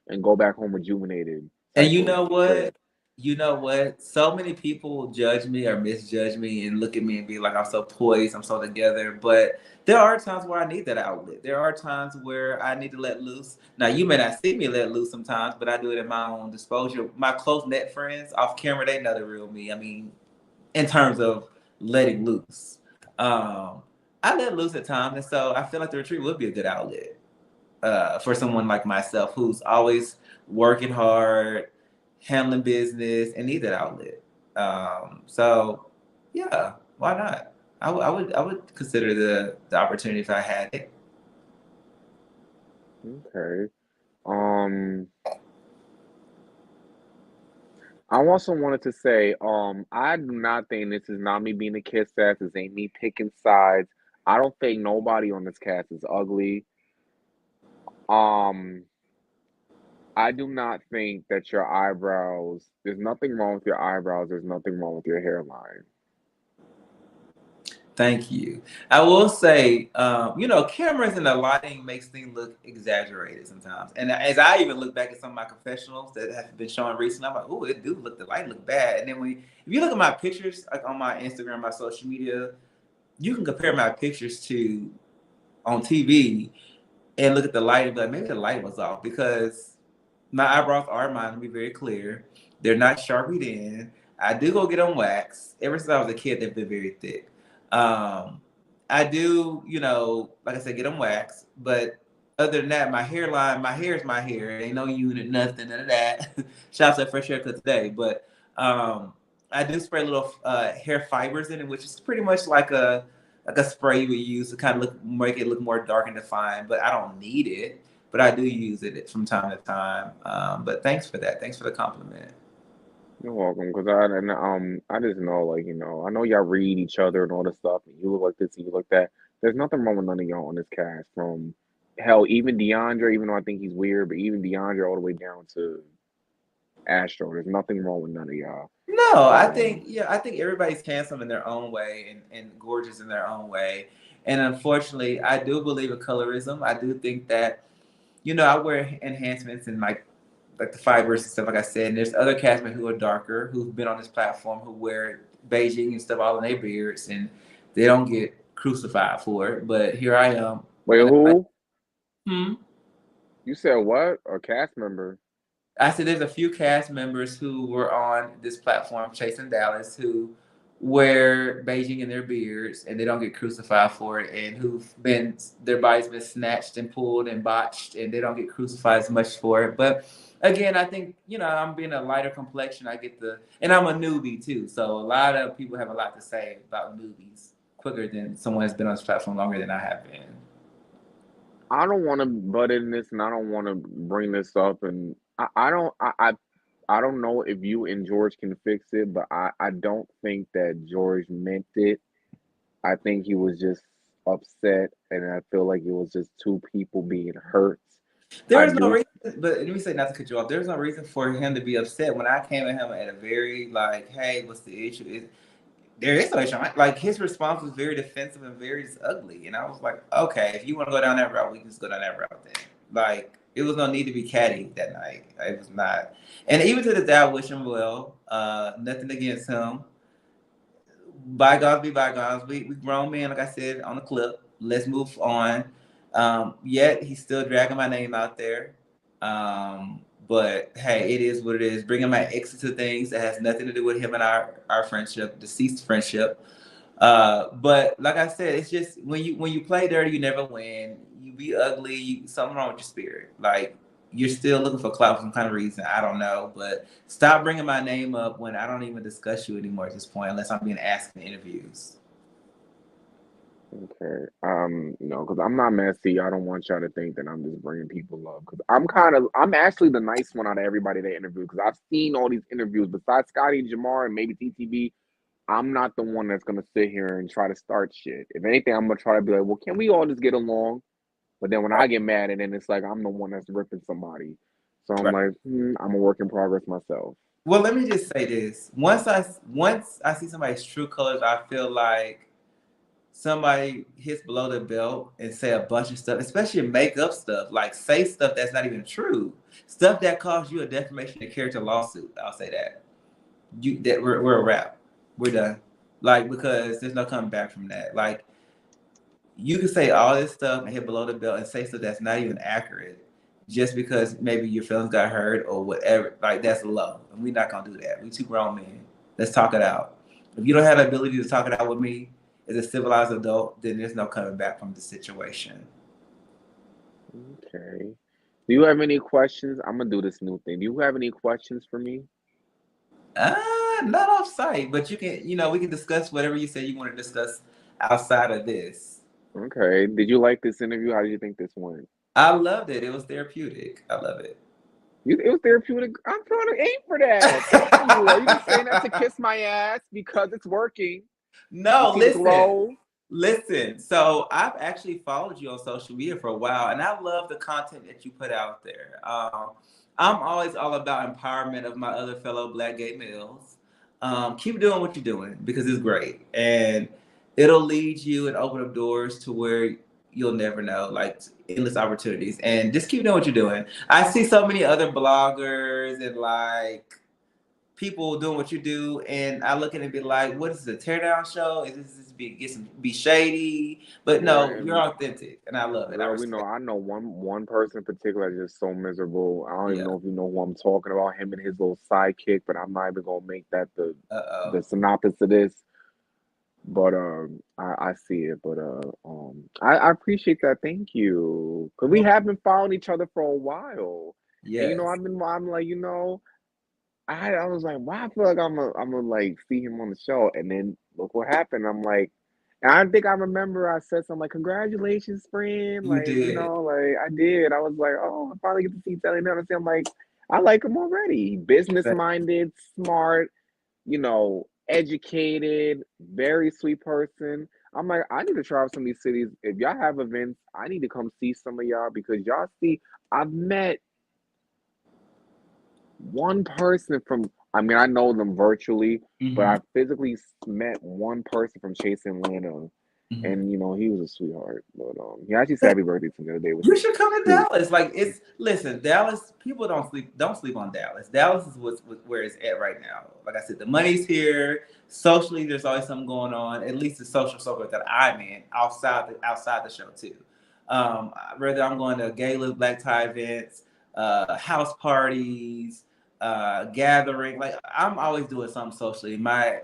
and go back home rejuvenated And type you of know trip. what? You know what? So many people judge me or misjudge me and look at me and be like, I'm so poised, I'm so together. But there are times where I need that outlet. There are times where I need to let loose. Now, you may not see me let loose sometimes, but I do it in my own disposure. My close net friends off camera, they know the real me. I mean, in terms of letting loose. Um, I let loose at times. And so I feel like the retreat would be a good outlet for someone like myself who's always working hard, handling business, and need that outlet. So, yeah, why not? I would consider the opportunity if I had it. Okay. Um, I also wanted to say, I do not think this is not me being a kiss ass. This ain't me picking sides. I don't think nobody on this cast is ugly. Um, I do not think that your eyebrows, there's nothing wrong with your eyebrows, there's nothing wrong with your hairline. Thank you. I will say, cameras and the lighting makes things look exaggerated sometimes. And as I even look back at some of my confessionals that have been shown recently, I'm like, oh, it do look, the light look bad. And then if you look at my pictures, like on my Instagram, my social media, you can compare my pictures to on TV and look at the light and be like, maybe the light was off because my eyebrows are mine, to be very clear. They're not sharpied in. I do go get them waxed. Ever since I was a kid, they've been very thick. I do, like I said, get them waxed. But other than that, my hair is my hair. Ain't no unit, nothing, none of that. Shouts out Fresh Haircut today. But I do spray little hair fibers in it, which is pretty much like a spray you would use to kind of make it look more dark and defined. But I don't need it, but I do use it from time to time. But thanks for that. Thanks for the compliment. You're welcome, because I just know, like, I know y'all read each other and all this stuff, and you look like this and you look that. There's nothing wrong with none of y'all on this cast. From hell, even DeAndre, even though I think he's weird, but even DeAndre all the way down to Astro, there's nothing wrong with none of y'all. No, I So, think I think everybody's handsome in their own way and gorgeous in their own way. And unfortunately, I do believe in colorism. I do think that, I wear enhancements and like the fibers and stuff, like I said. And there's other castmen who are darker who've been on this platform who wear Beijing and stuff all in their beards and they don't get crucified for it. But here I am. wait, And I'm like, who? hmm. You said what? A cast member? I said there's a few cast members who were on this platform, Chasing Dallas, who wear Beijing in their beards and they don't get crucified for it, and who've been their bodies been snatched and pulled and botched, and they don't get crucified as much for it. But again, I think I'm being a lighter complexion. And I'm a newbie too, so a lot of people have a lot to say about newbies quicker than someone has been on this platform longer than I have been. I don't want to butt in this, and I don't want to bring this up, and I don't know if you and George can fix it, but I don't think that George meant it. I think he was just upset, and I feel like it was just two people being hurt. There I is no do. reason, but let me say not to cut you off. There's no reason for him to be upset. When I came at him at a very like, "Hey, what's the issue?" There is no issue. Like his response was very defensive and very just ugly, and I was like, "Okay, if you want to go down that route, we can just go down that route then." Like it was no need to be catty that night. It was not, and even to this day, I wish him well. Nothing against him. Bygones be bygones. We grown men, like I said on the clip. Let's move on. Yet he's still dragging my name out there. But hey, it is what it is. Bringing my ex to things that has nothing to do with him and our friendship, deceased friendship. But like I said, it's just when you play dirty, you never win. You be ugly. Something wrong with your spirit. Like you're still looking for clout for some kind of reason. I don't know, but stop bringing my name up when I don't even discuss you anymore at this point, unless I'm being asked in interviews. Okay. No, because I'm not messy. I don't want y'all to think that I'm just bringing people up. Because I'm actually the nice one out of everybody they interview. Because I've seen all these interviews. Besides Scotty and Jamar and maybe TTB, I'm not the one that's gonna sit here and try to start shit. If anything, I'm gonna try to be like, well, can we all just get along? But then when I Right. get mad, and then it's like I'm the one that's ripping somebody. So I'm Right. like, I'm a work in progress myself. Well, let me just say this: once I see somebody's true colors, I feel like somebody hits below the belt and say a bunch of stuff, especially make up stuff, like say stuff that's not even true, stuff that caused you a defamation of character lawsuit. I'll say that we're a wrap, we're done. Like because there's no coming back from that. Like you can say all this stuff and hit below the belt and say stuff that's not even accurate, just because maybe your feelings got hurt or whatever. Like that's low, and we're not gonna do that. We two grown men. Let's talk it out. If you don't have the ability to talk it out with me as a civilized adult, then there's no coming back from the situation. Okay. Do you have any questions? I'm gonna do this new thing. Do you have any questions for me? Not off site, but we can discuss whatever you say you want to discuss outside of this. Okay. Did you like this interview? How did you think this went? I loved it. It was therapeutic. I love it. It was therapeutic. I'm trying to aim for that. Thank you. Are you just saying that to kiss my ass because it's working? You No, see the listen. glow? Listen, so I've actually followed you on social media for a while, and I love the content that you put out there. I'm always all about empowerment of my other fellow Black gay males. Keep doing what you're doing because it's great, and it'll lead you and open up doors to where you'll never know, like endless opportunities. And just keep doing what you're doing. I see so many other bloggers and like people doing what you do, and I look at it and be like, "What is this, a teardown show? Is this be shady?" But Well, no, you're and authentic, and I love it. I girl, we know. respect. I know one person in particular that's just so miserable. I don't even Yeah. know if you know who I'm talking about. Him and his little sidekick, but I'm not even gonna make that the Uh synopsis of this. But I see it. But I appreciate that. Thank you, because we oh. have been following each other for a while, and Yes. I'm like I was like, why I feel like I'm gonna like see him on the show, and then look what happened. I'm like, and I think I remember I said something like, "Congratulations, friend!" You Like did. like I did. I was like, oh, I finally get to see Teddlie now. I'm like, I like him already. Business minded, smart, educated, very sweet person. I'm like, I need to travel some of these cities. If y'all have events, I need to come see some of y'all because y'all see, I've met one person from, I mean, I know them virtually, but Mm-hmm. I physically met one person from Chase Atlanta, Mm-hmm. and he was a sweetheart. But he actually said happy birthday to me the other day, which You was should come to cute. Dallas. Like it's listen, Dallas. People don't sleep on Dallas. Dallas is where it's at right now. Like I said, the money's here. Socially, there's always something going on. At least the social circle that I'm in, outside the show too. Whether I'm going to galas, black tie events, house parties, gathering. Like I'm always doing something socially. My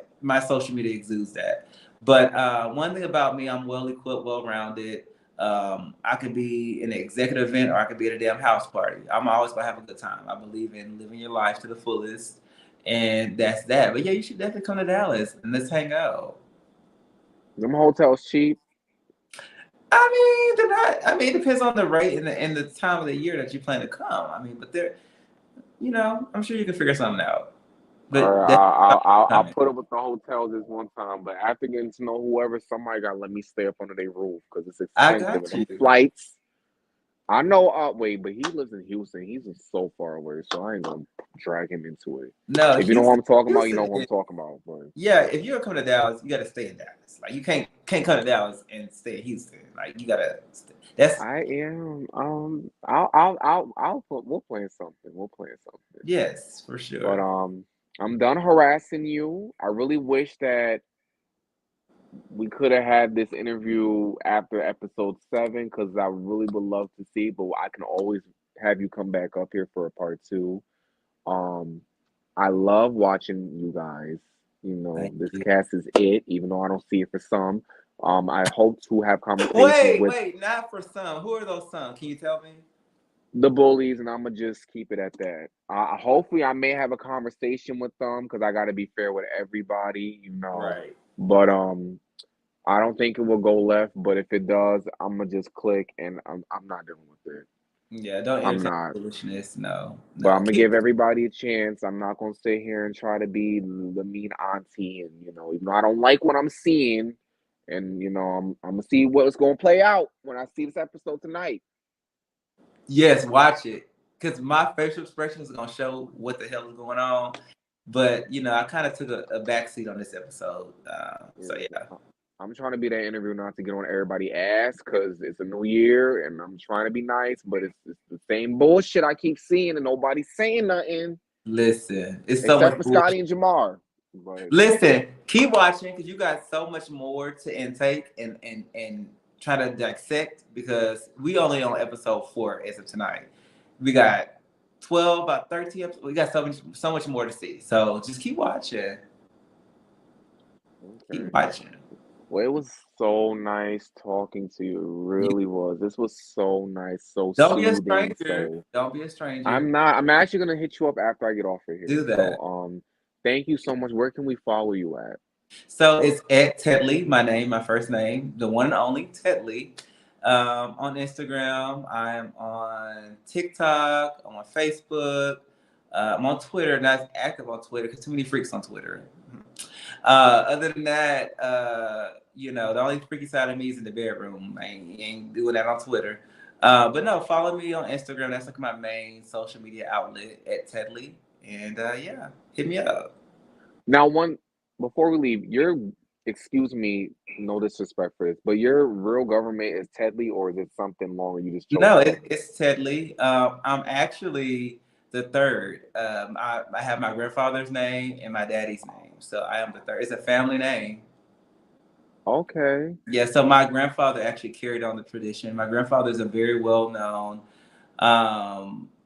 social media exudes that. But one thing about me, I'm well equipped, well rounded. I could be in an executive event or I could be at a damn house party. I'm always gonna have a good time. I believe in living your life to the fullest, and that's that. But yeah, you should definitely come to Dallas and let's hang out. Them hotels cheap. I mean, they're not. I mean, it depends on the rate and the time of the year that you plan to come. I mean, but they're, I'm sure you can figure something out. But Or that's I'll coming. put up with the hotels this one time, but after getting to know whoever, somebody got to let me stay up under their roof because it's I expensive and got them you. flights. I know. Wait, but he lives in Houston. He's just so far away, so I ain't gonna drag him into it. No, If you know what I'm talking about, you know Houston what I'm talking about. But yeah, if you're coming to Dallas, you got to stay in Dallas. Like you can't come to Dallas and stay in Houston. Like you gotta. That's I am. We'll plan something. We'll plan something. yes, for But sure. I'm done harassing you. I really wish that we could have had this interview after episode 7 because I really would love to see. But I can always have you come back up here for a part 2. Um, I love watching you guys. Thank This you. cast is it, even though I don't see it for some. I hope to have conversations Wait, with wait, not for some. Who are those some? Can you tell me? the bullies, and I'm gonna just keep it at that. Hopefully, I may have a conversation with them because I got to be fair with everybody. Right. But I don't think it will go left. But if it does, I'm gonna just click, and I'm not dealing with it. Yeah, don't I'm entertain not. foolishness. No, But I'm no. gonna Keep give everybody a chance. I'm not gonna sit here and try to be the mean auntie, and even though I don't like what I'm seeing, and I'm gonna see what's gonna play out when I see this episode tonight. yes, watch it. Because my facial expression is gonna show what the hell is going on. But I kind of took a backseat on this episode. So Yeah, yeah. I'm trying to be that interview not to get on everybody's ass because it's a new year and I'm trying to be nice, but it's the same bullshit I keep seeing and nobody's saying nothing Listen, it's so except much for bullshit. Scotty and Jamar. But Listen, keep watching because you got so much more to intake and try to dissect because we only on episode 4 as of tonight. We got 12, about 13 episodes. We got so much more to see. So just keep watching. Keep okay. watching. Well, it was so nice talking to you. It You really was. This was so nice, so don't be a soothing. stranger. So Don't be a stranger. I'm not. I'm actually gonna hit you up after I get off of here. Do So that. thank you so much. Where can we follow you at? So it's at Teddlie, my name, my first name, the one and only Teddlie. On Instagram, I'm on TikTok, I'm on Facebook, I'm on Twitter, not active on Twitter because too many freaks on Twitter. Other than that, the only freaky side of me is in the bedroom. I ain't doing that on Twitter. But no, follow me on Instagram. That's like my main social media outlet at Teddlie. And yeah, hit me up. Now, one before we leave, your excuse me, no disrespect for this, but your real government is Teddlie, or is it something longer? You just chose No, that? it's Teddlie. I'm actually the third. I have my grandfather's name and my daddy's name. So I am the third. It's a family name. Okay. Yeah, so my grandfather actually carried on the tradition. My grandfather is a very well known.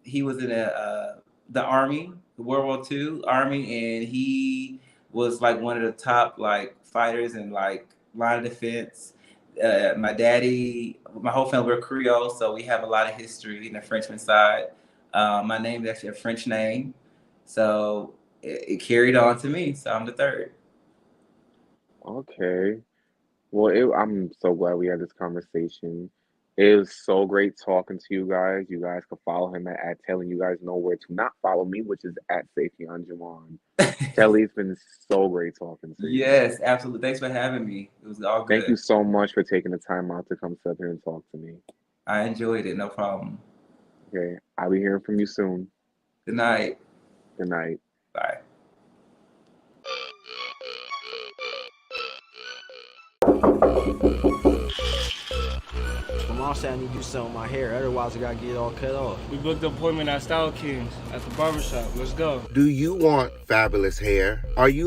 He was in the army, the World War II army, and he was like one of the top like fighters and like line of defense. My daddy, my whole family were Creole, so we have a lot of history in the Frenchman side. My name is actually a French name, so it carried on to me. So I'm the third. Okay. Well, I'm so glad we had this conversation. It was so great talking to you guys. You guys can follow him at telling you guys know where to not follow me, which is at Siefyan Says. Telly, it's been so great talking to you. Yes, absolutely. Thanks for having me. It was all Thank good. you so much for taking the time out to come sit up here and talk to me. I enjoyed it. No problem. Okay, I'll be hearing from you soon. Good night. Good night. Bye. Mom said I need to do something with my hair, otherwise I gotta get it all cut off. We booked an appointment at Style Kings at the barbershop. Let's go. Do you want fabulous hair? Are you